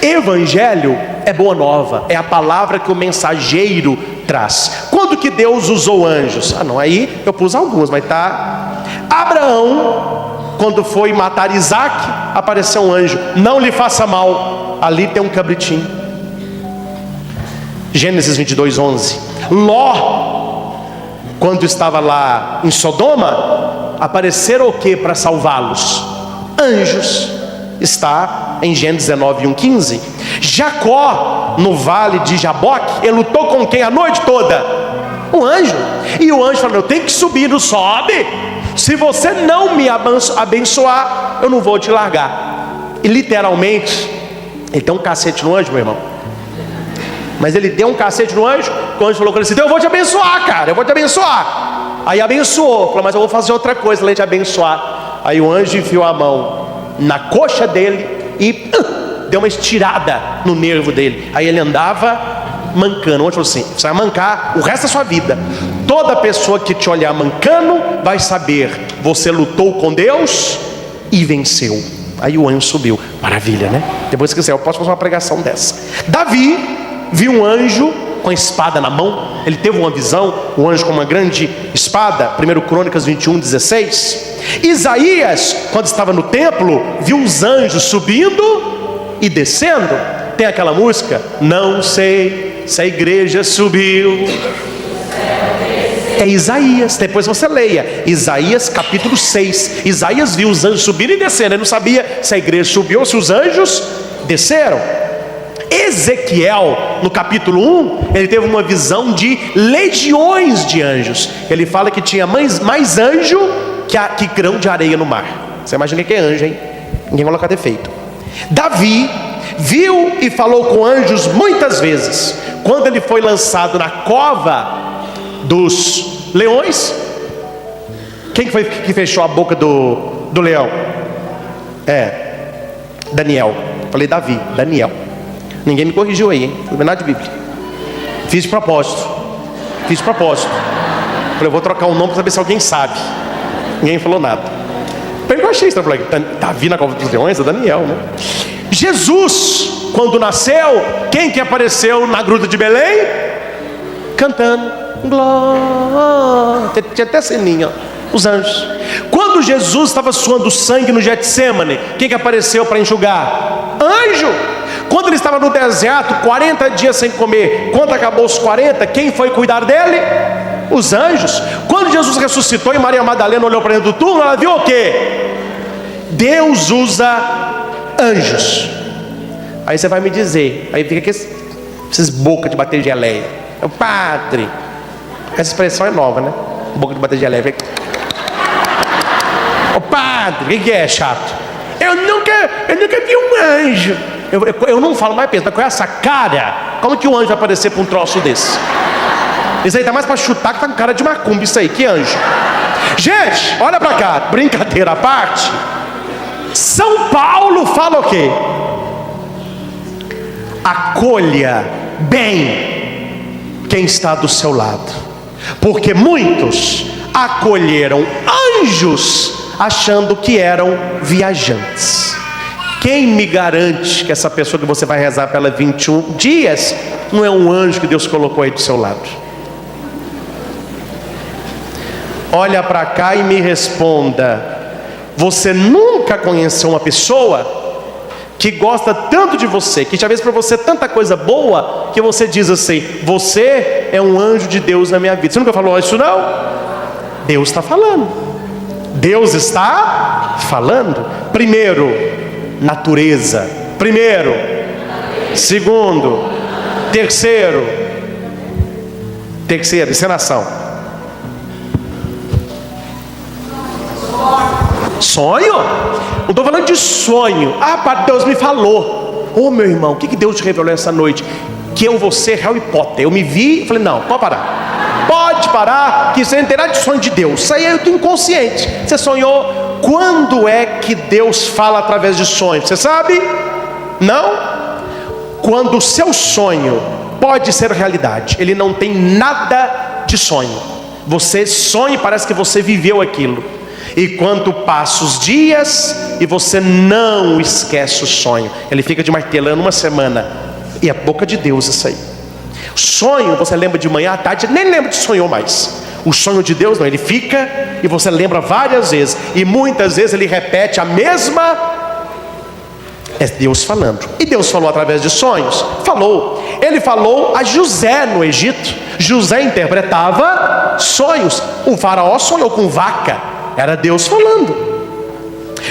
Evangelho é boa nova, é a palavra que o mensageiro traz. Quando que Deus usou anjos? Não, aí eu pus alguns, mas tá. Abraão, quando foi matar Isaac, apareceu um anjo: não lhe faça mal, ali tem um cabritinho. Gênesis 22:11. Ló, quando estava lá em Sodoma, apareceram o que para salvá-los? Anjos. Está em Gênesis 19:1-15. Jacó, no vale de Jaboque, ele lutou com quem a noite toda? Um anjo. E o anjo falou: eu tenho que subir, não sobe. Se você não me abençoar, eu não vou te largar. E literalmente, ele tem um cacete no anjo, meu irmão. Mas ele deu um cacete no anjo. O anjo falou com ele assim: eu vou te abençoar, cara, eu vou te abençoar. Aí abençoou, falou: mas eu vou fazer outra coisa além de abençoar. Aí o anjo enfiou a mão na coxa dele e deu uma estirada no nervo dele. Aí ele andava mancando. O anjo falou assim: você vai mancar o resto da sua vida. Toda pessoa que te olhar mancando vai saber: você lutou com Deus e venceu. Aí o anjo subiu. Maravilha, né? Depois, se quiser, eu posso fazer uma pregação dessa. Davi viu um anjo com a espada na mão. Ele teve uma visão, um anjo com uma grande espada. 1 Crônicas 21:16. Isaías, quando estava no templo, viu os anjos subindo e descendo. Tem aquela música: não sei se a igreja subiu. É Isaías. Depois você leia Isaías capítulo 6. Isaías viu os anjos subindo e descendo. Ele não sabia se a igreja subiu ou se os anjos desceram. Ezequiel, no capítulo 1, ele teve uma visão de legiões de anjos. Ele fala que tinha mais anjo que grão de areia no mar. Você imagina que é anjo, hein? Ninguém coloca defeito. Davi viu e falou com anjos muitas vezes. Quando ele foi lançado na cova dos leões, quem foi que fechou a boca do leão? Daniel. Falei Davi, Daniel. Ninguém me corrigiu aí, hein? Não é nada de Bíblia. Fiz de propósito. Falei: eu vou trocar um nome para saber se alguém sabe. Ninguém falou nada. Eu achei isso. Eu falei: Davi na cova dos leões? É Daniel, né? Jesus, quando nasceu, quem que apareceu na gruta de Belém? Cantando glória. Tinha até ceninha, os anjos. Quando Jesus estava suando sangue no Getsêmane, quem que apareceu para enxugar? Anjo. Quando ele estava no deserto, 40 dias sem comer, quando acabou os 40, quem foi cuidar dele? Os anjos. Quando Jesus ressuscitou e Maria Madalena olhou para dentro do túmulo, ela viu o quê? Deus usa anjos. Aí você vai me dizer, aí fica esses bocas de bater geleia. O padre, essa expressão é nova, né? Boca de bater geleia. Padre, o que é chato? Eu nunca vi um anjo. Eu não falo mais, pensa, com essa cara, como que um anjo vai aparecer para um troço desse? Isso aí tá mais para chutar que tá com cara de macumba, isso aí, que anjo. Gente, olha para cá, brincadeira à parte. São Paulo fala o quê? Acolha bem quem está do seu lado, porque muitos acolheram anjos achando que eram viajantes. Quem me garante que essa pessoa que você vai rezar pela 21 dias não é um anjo que Deus colocou aí do seu lado? Olha para cá e me responda: você nunca conheceu uma pessoa que gosta tanto de você, que já fez para você tanta coisa boa, que você diz assim: você é um anjo de Deus na minha vida? Você nunca falou isso, não? Deus está falando. Deus está falando. Primeiro, natureza. Primeiro. Segundo. Terceiro, encenação. Sonho? Não estou falando de sonho. Ah, Padre, Deus me falou. Ô meu irmão, o que Deus te revelou essa noite? Que eu vou ser Harry Potter. Eu me vi e falei: não, pode parar. Pode parar, que você não terá de sonho de Deus. Isso aí é do inconsciente. Você sonhou. Quando é que Deus fala através de sonhos? Você sabe? Não? Quando o seu sonho pode ser realidade. Ele não tem nada de sonho. Você sonha e parece que você viveu aquilo. E quando passa os dias e você não esquece o sonho, ele fica de martelando uma semana. E é boca de Deus isso aí. Sonho, você lembra de manhã à tarde, nem lembra de sonhou mais. O sonho de Deus não, ele fica e você lembra várias vezes. E muitas vezes ele repete a mesma. É Deus falando. E Deus falou através de sonhos? Falou. Ele falou a José no Egito. José interpretava sonhos. O faraó sonhou com vaca. Era Deus falando.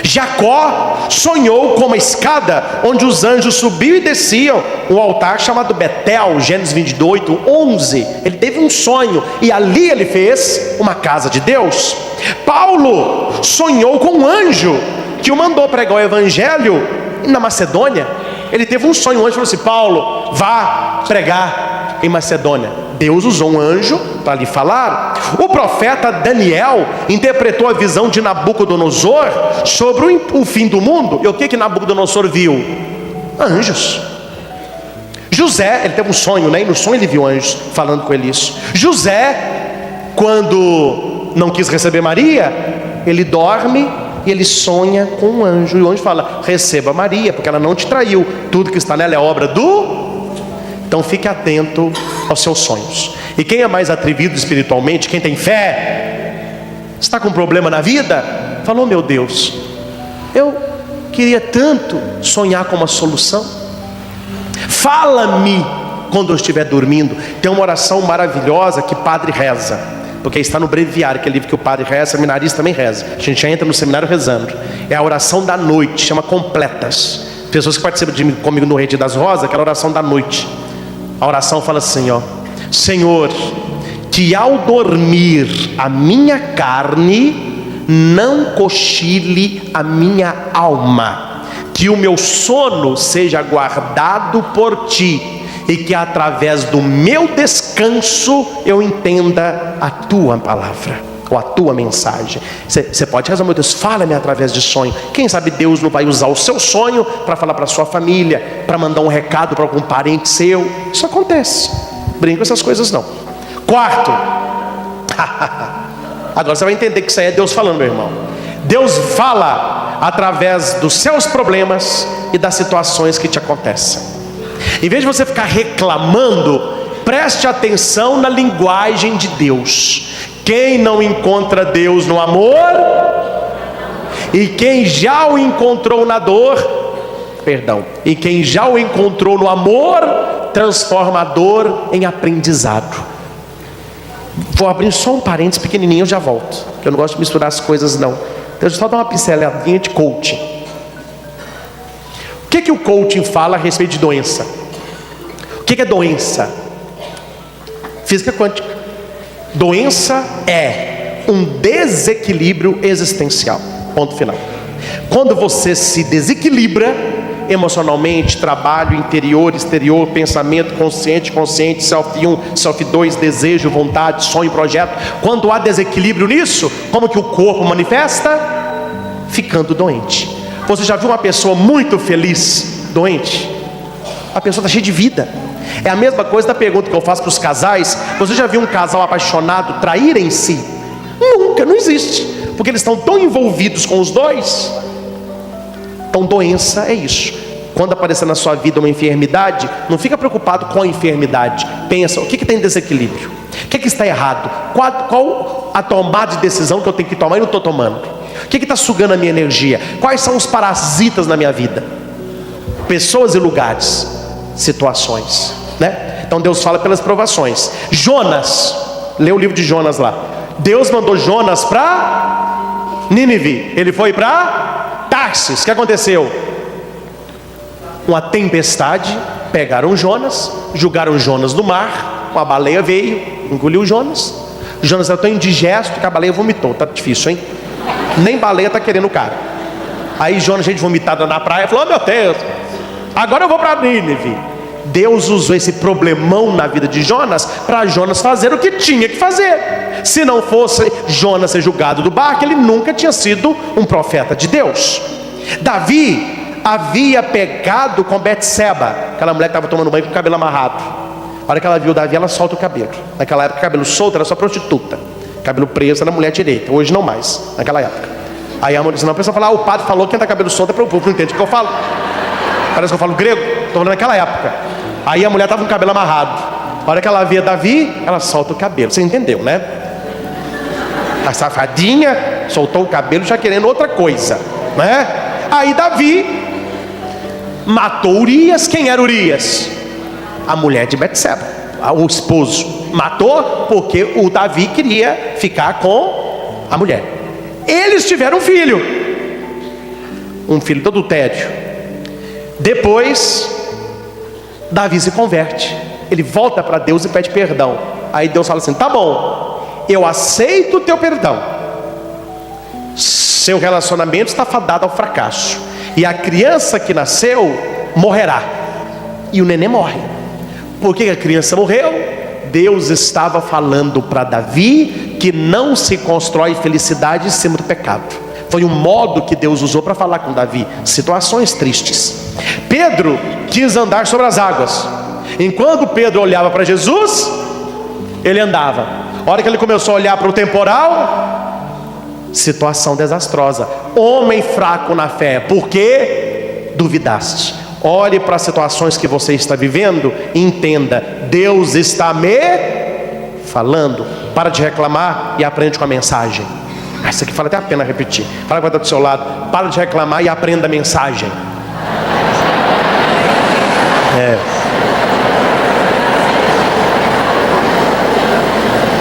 Jacó sonhou com uma escada onde os anjos subiam e desciam, um altar chamado Betel, Gênesis 28, 11. Ele teve um sonho e ali ele fez uma casa de Deus. Paulo sonhou com um anjo que o mandou pregar o evangelho na Macedônia. Ele teve um sonho, um anjo falou assim: Paulo, vá pregar em Macedônia. Deus usou um anjo para lhe falar. O profeta Daniel interpretou a visão de Nabucodonosor sobre o fim do mundo. E o que Nabucodonosor viu? Anjos. José, ele teve um sonho, né? E no sonho ele viu anjos falando com ele isso. José, quando não quis receber Maria, ele dorme e ele sonha com um anjo. E o anjo fala: receba Maria, porque ela não te traiu. Tudo que está nela é obra do... Então fique atento aos seus sonhos. E quem é mais atrevido espiritualmente, quem tem fé, está com problema na vida, falou: meu Deus, eu queria tanto sonhar com uma solução. Fala-me quando eu estiver dormindo. Tem uma oração maravilhosa que padre reza, porque está no breviário, que é livro que o padre reza, seminarista também reza. A gente já entra no seminário rezando. É a oração da noite, chama Completas. Pessoas que participam comigo no Rede das Rosas, aquela oração da noite. A oração fala assim, ó: Senhor, que ao dormir a minha carne não cochile a minha alma, que o meu sono seja guardado por ti, e que através do meu descanso eu entenda a tua palavra, ou a tua mensagem. Você pode rezar: meu Deus, fala-me através de sonho. Quem sabe Deus não vai usar o seu sonho para falar para a sua família, para mandar um recado para algum parente seu. Isso acontece. Brinca com essas coisas não. Quarto, agora você vai entender que isso aí é Deus falando, meu irmão. Deus fala através dos seus problemas e das situações que te acontecem. Em vez de você ficar reclamando, preste atenção na linguagem de Deus. Quem não encontra Deus no amor, e quem já o encontrou na dor, e quem já o encontrou no amor, transforma a dor em aprendizado. Vou abrir só um parênteses pequenininho, eu já volto, porque eu não gosto de misturar as coisas não. Deixa eu só dar uma pinceladinha de coaching. O que o coaching fala a respeito de doença? O que é doença? Física quântica. Doença é um desequilíbrio existencial. Ponto final. Quando você se desequilibra emocionalmente, trabalho, interior, exterior, pensamento, consciente, self 1, self 2, desejo, vontade, sonho, projeto. Quando há desequilíbrio nisso, como que o corpo manifesta? Ficando doente. Você já viu uma pessoa muito feliz, doente? A pessoa está cheia de vida. É a mesma coisa da pergunta que eu faço para os casais. Você já viu um casal apaixonado traírem-se? Nunca, não existe. Porque eles estão tão envolvidos com os dois. Então doença é isso. Quando aparecer na sua vida uma enfermidade, não fica preocupado com a enfermidade. Pensa, o que tem desequilíbrio? O que está errado? Qual a tomada de decisão que eu tenho que tomar e não estou tomando? O que está sugando a minha energia? Quais são os parasitas na minha vida? Pessoas e lugares, situações, né? Então Deus fala pelas provações. Jonas, lê o livro de Jonas lá. Deus mandou Jonas para Nínive. Ele foi para Tarsis. O que aconteceu? Uma tempestade. Pegaram Jonas, jogaram Jonas no mar. Uma baleia veio, engoliu Jonas. Jonas era tão indigesto que a baleia vomitou. Tá difícil, hein? Nem baleia tá querendo o cara. Aí Jonas, gente vomitada na praia, falou: oh, meu Deus, agora eu vou para Nínive. Deus usou esse problemão na vida de Jonas para Jonas fazer o que tinha que fazer. Se não fosse Jonas ser julgado do barco, ele nunca tinha sido um profeta de Deus. Davi havia pegado com Betseba, aquela mulher que estava tomando banho com o cabelo amarrado. A hora que ela viu Davi, ela solta o cabelo. Naquela época, cabelo solto era só prostituta. Cabelo preso era mulher direita. Hoje não mais, naquela época. Aí a mulher disse: não, a pessoa fala: o padre falou que quem está cabelo solto é para o povo. Não entende o que eu falo? Parece que eu falo grego. Estou falando naquela época. Aí a mulher estava com o cabelo amarrado. A hora que ela via Davi, ela solta o cabelo. Você entendeu, né? A safadinha soltou o cabelo já querendo outra coisa, né? Aí Davi matou Urias. Quem era Urias? A mulher de Betseba, o esposo. Matou porque o Davi queria ficar com a mulher. Eles tiveram um filho do adultério. Depois Davi se converte. Ele volta para Deus e pede perdão. Aí Deus fala assim: tá bom, eu aceito o teu perdão. Seu relacionamento está fadado ao fracasso. E a criança que nasceu morrerá. E o neném morre. Por que a criança morreu? Deus estava falando para Davi que não se constrói felicidade em cima do pecado. Foi um modo que Deus usou para falar com Davi. Situações tristes. Pedro quis andar sobre as águas. Enquanto Pedro olhava para Jesus, ele andava. A hora que ele começou a olhar para o temporal, situação desastrosa. Homem fraco na fé, porque duvidaste. Olhe para as situações que você está vivendo e entenda: Deus está me falando. Para de reclamar e aprende com a mensagem. Isso aqui vale até a pena repetir. Fala com a do seu lado: para de reclamar e aprenda a mensagem.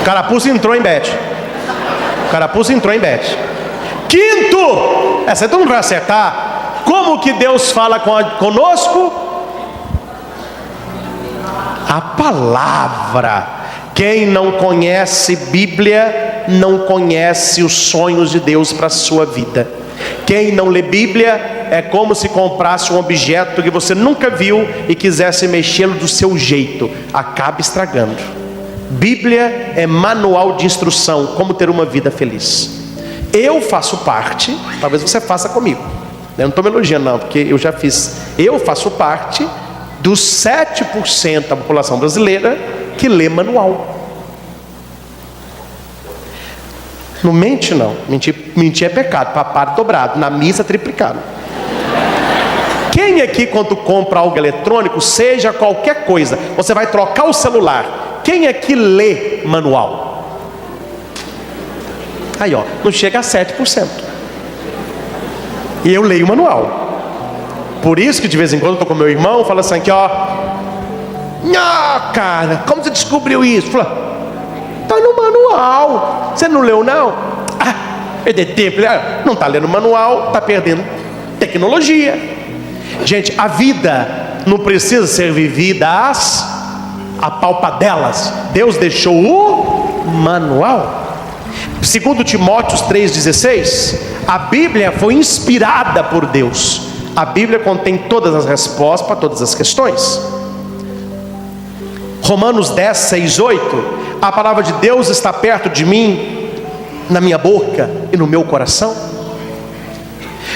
O carapuço entrou em Beth. Quinto, essa todo mundo vai acertar. Como que Deus fala conosco? A palavra. Quem não conhece Bíblia não conhece os sonhos de Deus para a sua vida. Quem não lê Bíblia é como se comprasse um objeto que você nunca viu e quisesse mexê-lo do seu jeito. Acaba estragando. Bíblia é manual de instrução, como ter uma vida feliz. Eu faço parte, talvez você faça comigo. Eu não estou me elogiando não, porque eu já fiz. Eu faço parte dos 7% da população brasileira que lê manual. Não mente não. Mentir é pecado. Papado dobrado, na missa triplicado. Quem aqui, quando compra algo eletrônico, seja qualquer coisa, você vai trocar o celular, quem aqui lê manual? Aí ó, não chega a 7%. E eu leio o manual. Por isso que de vez em quando eu estou com meu irmão, fala assim aqui ó: não, cara, como você descobriu isso? Fala: está no manual. Você não leu não? Perder tempo. Não está lendo o manual, está perdendo tecnologia. Gente, a vida não precisa ser vivida às apalpadelas. Deus deixou o manual. Segundo Timóteo 3,16, a Bíblia foi inspirada por Deus. A Bíblia contém todas as respostas para todas as questões. Romanos 10, 6, 8, a palavra de Deus está perto de mim, na minha boca e no meu coração.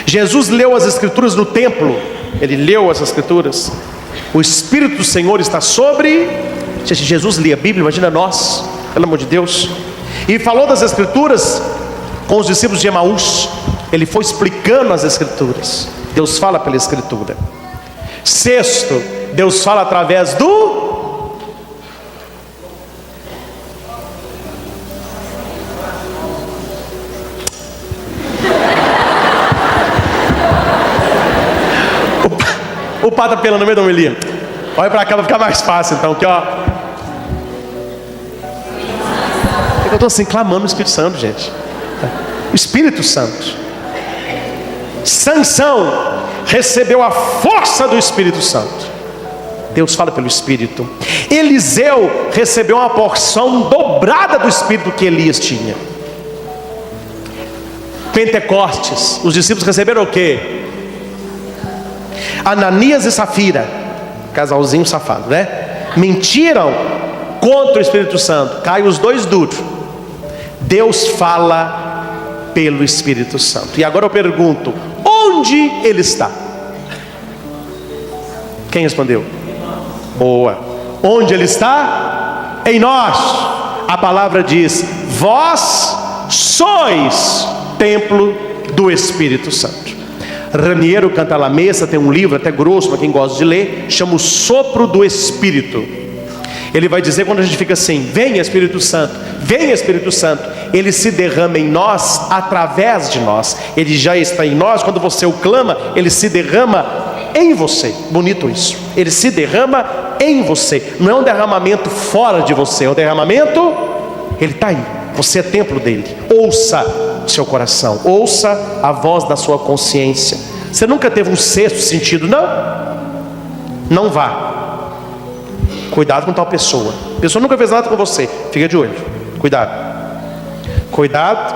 Jesus leu as Escrituras no templo, ele leu as Escrituras. O Espírito do Senhor está sobre. Jesus lia a Bíblia, imagina nós, pelo amor de Deus. E falou das Escrituras com os discípulos de Emaús. Ele foi explicando as Escrituras. Deus fala pela Escritura. Sexto, Deus fala através do... O padre está pelando no meio da homilia. Olha para cá, vai ficar mais fácil então, aqui ó. Eu estou assim, clamando o Espírito Santo, gente. O Espírito Santo. Sansão recebeu a força do Espírito Santo. Deus fala pelo Espírito. Eliseu recebeu uma porção dobrada do Espírito que Elias tinha. Pentecostes, os discípulos receberam o quê? Ananias e Safira, casalzinho safado, né? Mentiram contra o Espírito Santo. Cai os dois duros. Deus fala pelo Espírito Santo. E agora eu pergunto: onde Ele está? Quem respondeu? Boa. Onde Ele está? Em nós. A palavra diz: vós sois templo do Espírito Santo. Raniero Cantalamessa tem um livro até grosso para quem gosta de ler, chama O Sopro do Espírito. Ele vai dizer, quando a gente fica assim: venha Espírito Santo, venha Espírito Santo, ele se derrama em nós, através de nós. Ele já está em nós. Quando você o clama, ele se derrama em você. Bonito isso. Ele se derrama em você. Não é um derramamento fora de você, é um derramamento. Ele está aí, você é templo dele. Ouça seu coração, ouça a voz da sua consciência. Você nunca teve um sexto sentido? Não vá. Cuidado com tal pessoa. A pessoa nunca fez nada com você, fica de olho. Cuidado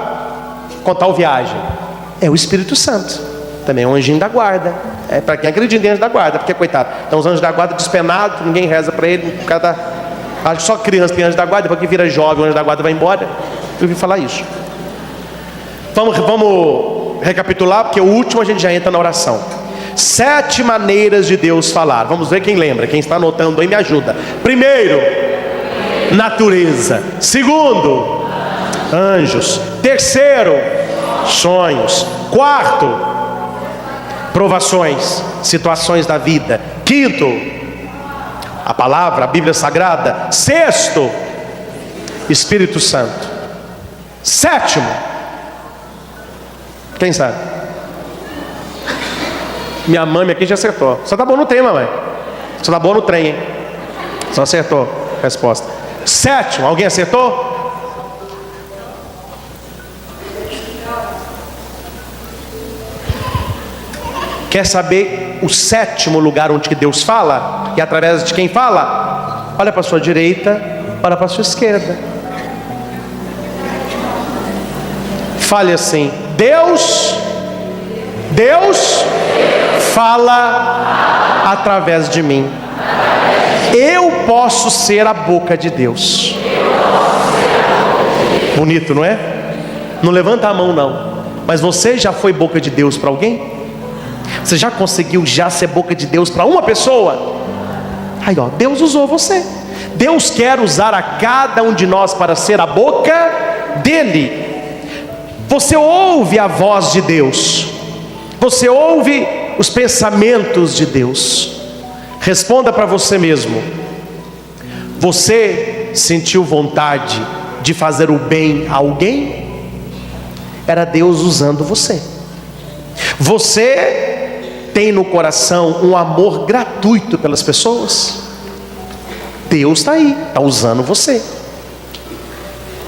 com tal viagem. É o Espírito Santo. Também é um anjinho da guarda. É para quem acredita em anjo da guarda, porque coitado, tem uns anjos da guarda despenados, ninguém reza para ele. O cara acho que só criança tem anjo da guarda, depois que vira jovem, o anjo da guarda vai embora. Eu ouvi falar isso. Vamos recapitular, porque o último a gente já entra na oração. 7 maneiras de Deus falar. Vamos ver quem lembra. Quem está anotando aí me ajuda. Primeiro, natureza. Segundo, anjos. Terceiro, sonhos. Quarto, provações, situações da vida. Quinto, a palavra, a Bíblia Sagrada. Sexto, Espírito Santo. Sétimo, quem sabe? Minha mãe aqui já acertou. Só tá bom no trem, mamãe. Só tá bom no trem, hein? Só acertou a resposta. Sétimo, alguém acertou? Quer saber o sétimo lugar onde Deus fala? E através de quem fala? Olha para a sua direita, olha para a sua esquerda. Fale assim: Deus fala através de mim. Eu posso ser a boca de Deus. Bonito, não é? Não levanta a mão não. Mas você já foi boca de Deus para alguém? Você já conseguiu ser boca de Deus para uma pessoa? Aí ó, Deus usou você. Deus quer usar a cada um de nós para ser a boca dele. Você ouve a voz de Deus, você ouve os pensamentos de Deus. Responda para você mesmo: você sentiu vontade de fazer o bem a alguém? Era Deus usando você. Você tem no coração um amor gratuito pelas pessoas? Deus está aí, está usando você.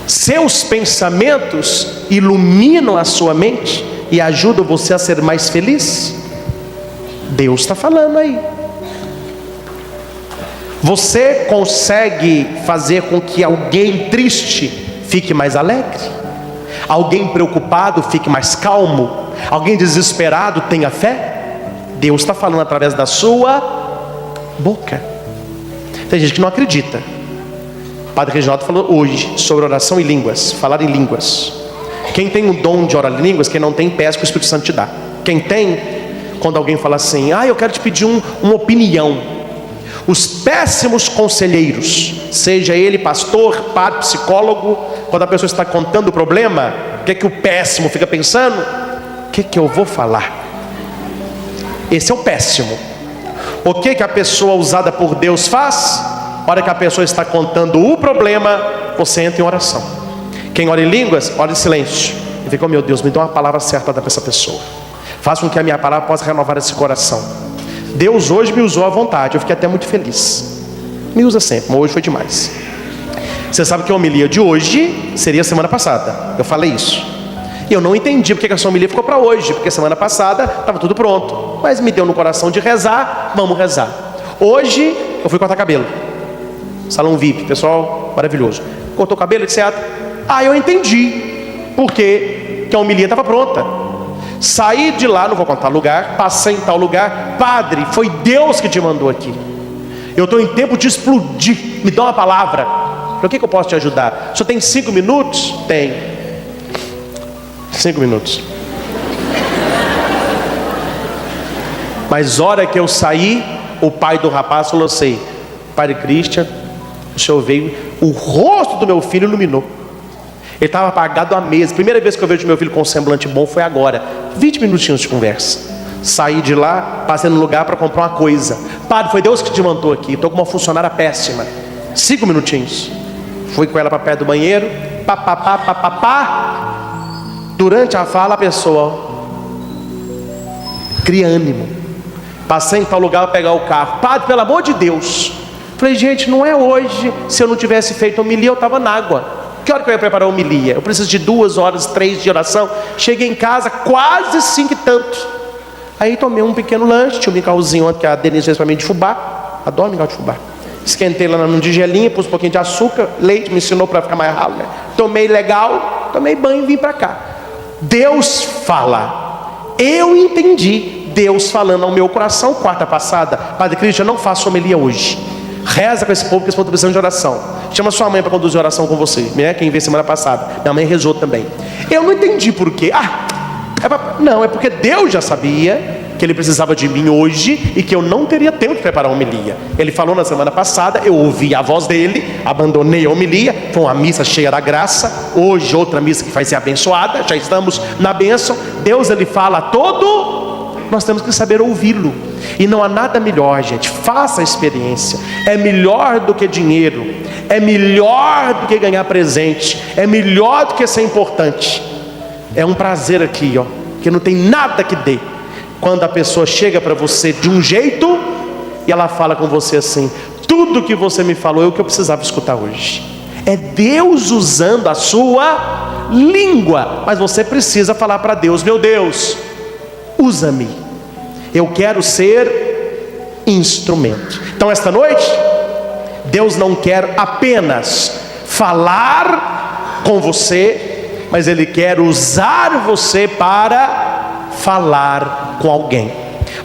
Seus pensamentos iluminam a sua mente e ajudam você a ser mais feliz? Deus está falando aí. Você consegue fazer com que alguém triste fique mais alegre? Alguém preocupado, fique mais calmo. Alguém desesperado, tenha fé. Deus está falando através da sua boca. Tem gente que não acredita. O Padre Reginaldo falou hoje sobre oração em línguas, falar em línguas. Quem tem o dom de orar em línguas, quem não tem, peça que o Espírito Santo te dá. Quem tem, quando alguém fala assim, eu quero te pedir uma opinião. Os péssimos conselheiros, seja ele pastor, padre, psicólogo, quando a pessoa está contando o problema, o que é que o péssimo fica pensando? O que é que eu vou falar? Esse é o péssimo. O que é que a pessoa usada por Deus faz? A hora que a pessoa está contando o problema, você entra em oração. Quem ora em línguas, ora em silêncio. E fica, meu Deus, me dá uma palavra certa para dar para essa pessoa. Faça com que a minha palavra possa renovar esse coração. Deus hoje me usou à vontade, eu fiquei até muito feliz. Me usa sempre, mas hoje foi demais. Você sabe que a homilia de hoje seria semana passada. Eu falei isso. E eu não entendi porque a sua homilia ficou para hoje, porque semana passada estava tudo pronto. Mas me deu no coração de rezar, vamos rezar. Hoje eu fui cortar cabelo. Salão VIP, pessoal maravilhoso. Cortou o cabelo, etc. Eu entendi porque que a homilia estava pronta. Saí de lá, não vou contar lugar, passei em tal lugar. Padre, foi Deus que te mandou aqui. Eu estou em tempo de explodir. Me dá uma palavra. Para o que eu posso te ajudar? O senhor tem 5 minutos? Tem. 5 minutos. Mas hora que eu saí, o pai do rapaz falou assim: Padre Christian, o senhor veio, o rosto do meu filho iluminou. Ele estava apagado há meses. Primeira vez que eu vejo meu filho com um semblante bom foi agora. 20 minutinhos de conversa. Saí de lá, passei no lugar para comprar uma coisa. Padre, foi Deus que te mandou aqui. Estou com uma funcionária péssima. 5 minutinhos. Fui com ela para perto do banheiro. Durante a fala, a pessoa cria ânimo. Passei em tal lugar para pegar o carro. Padre, pelo amor de Deus. Falei, gente, não é hoje. Se eu não tivesse feito homilia, eu estava na água. Que hora que eu ia preparar a homilia? Eu preciso de 2 horas, 3 de oração. Cheguei em casa quase 5 e tanto. Aí tomei um pequeno lanche. Tinha um mingauzinho ontem que a Denise fez para mim de fubá. Adoro mingau de fubá. Esquentei lá no tigelinho, pus um pouquinho de açúcar, leite, me ensinou para ficar mais ralo, né? Tomei legal, tomei banho e vim para cá. Deus fala. Eu entendi Deus falando ao meu coração quarta passada. Padre Cristian, eu não faço homilia hoje. Reza com esse povo, que esse povo está precisando de oração. Chama sua mãe para conduzir oração com você, né? Quem veio semana passada. Minha mãe rezou também. Eu não entendi por quê. Não, é porque Deus já sabia que Ele precisava de mim hoje e que eu não teria tempo de preparar a homilia. Ele falou na semana passada, eu ouvi a voz dele, abandonei a homilia. Foi uma missa cheia da graça. Hoje outra missa que vai ser abençoada. Já estamos na bênção. Deus, Ele fala todo. Nós temos que saber ouvi-lo. E não há nada melhor, gente. Faça a experiência. É melhor do que dinheiro. É melhor do que ganhar presente. É melhor do que ser importante. É um prazer aqui, que não tem nada que dê. Quando a pessoa chega para você de um jeito e ela fala com você assim: tudo que você me falou é o que eu precisava escutar hoje. É Deus usando a sua língua. Mas você precisa falar para Deus: meu Deus, usa-me. Eu quero ser instrumento. Então esta noite, Deus não quer apenas falar com você, mas Ele quer usar você para falar com alguém.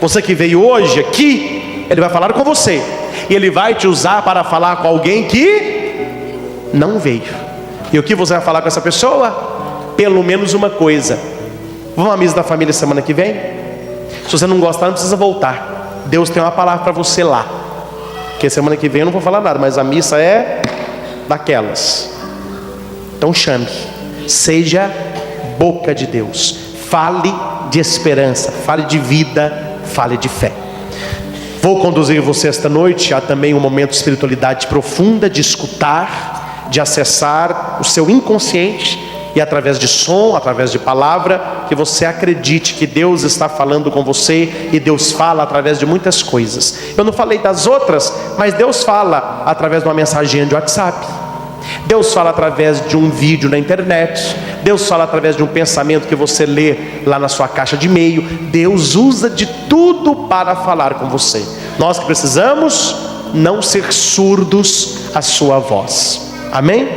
Você que veio hoje aqui, Ele vai falar com você. E Ele vai te usar para falar com alguém que não veio. E o que você vai falar com essa pessoa? Pelo menos uma coisa. Vamos à missa da família semana que vem? Se você não gostar, não precisa voltar. Deus tem uma palavra para você lá. Porque semana que vem eu não vou falar nada, mas a missa é daquelas. Então chame. Seja boca de Deus. Fale de esperança, fale de vida, fale de fé. Vou conduzir você esta noite a também um momento de espiritualidade profunda, de escutar, de acessar o seu inconsciente. E através de som, através de palavra, que você acredite que Deus está falando com você. E Deus fala através de muitas coisas. Eu não falei das outras, mas Deus fala através de uma mensaginha de WhatsApp. Deus fala através de um vídeo na internet. Deus fala através de um pensamento que você lê lá na sua caixa de e-mail. Deus usa de tudo para falar com você. Nós que precisamos não ser surdos à sua voz. Amém?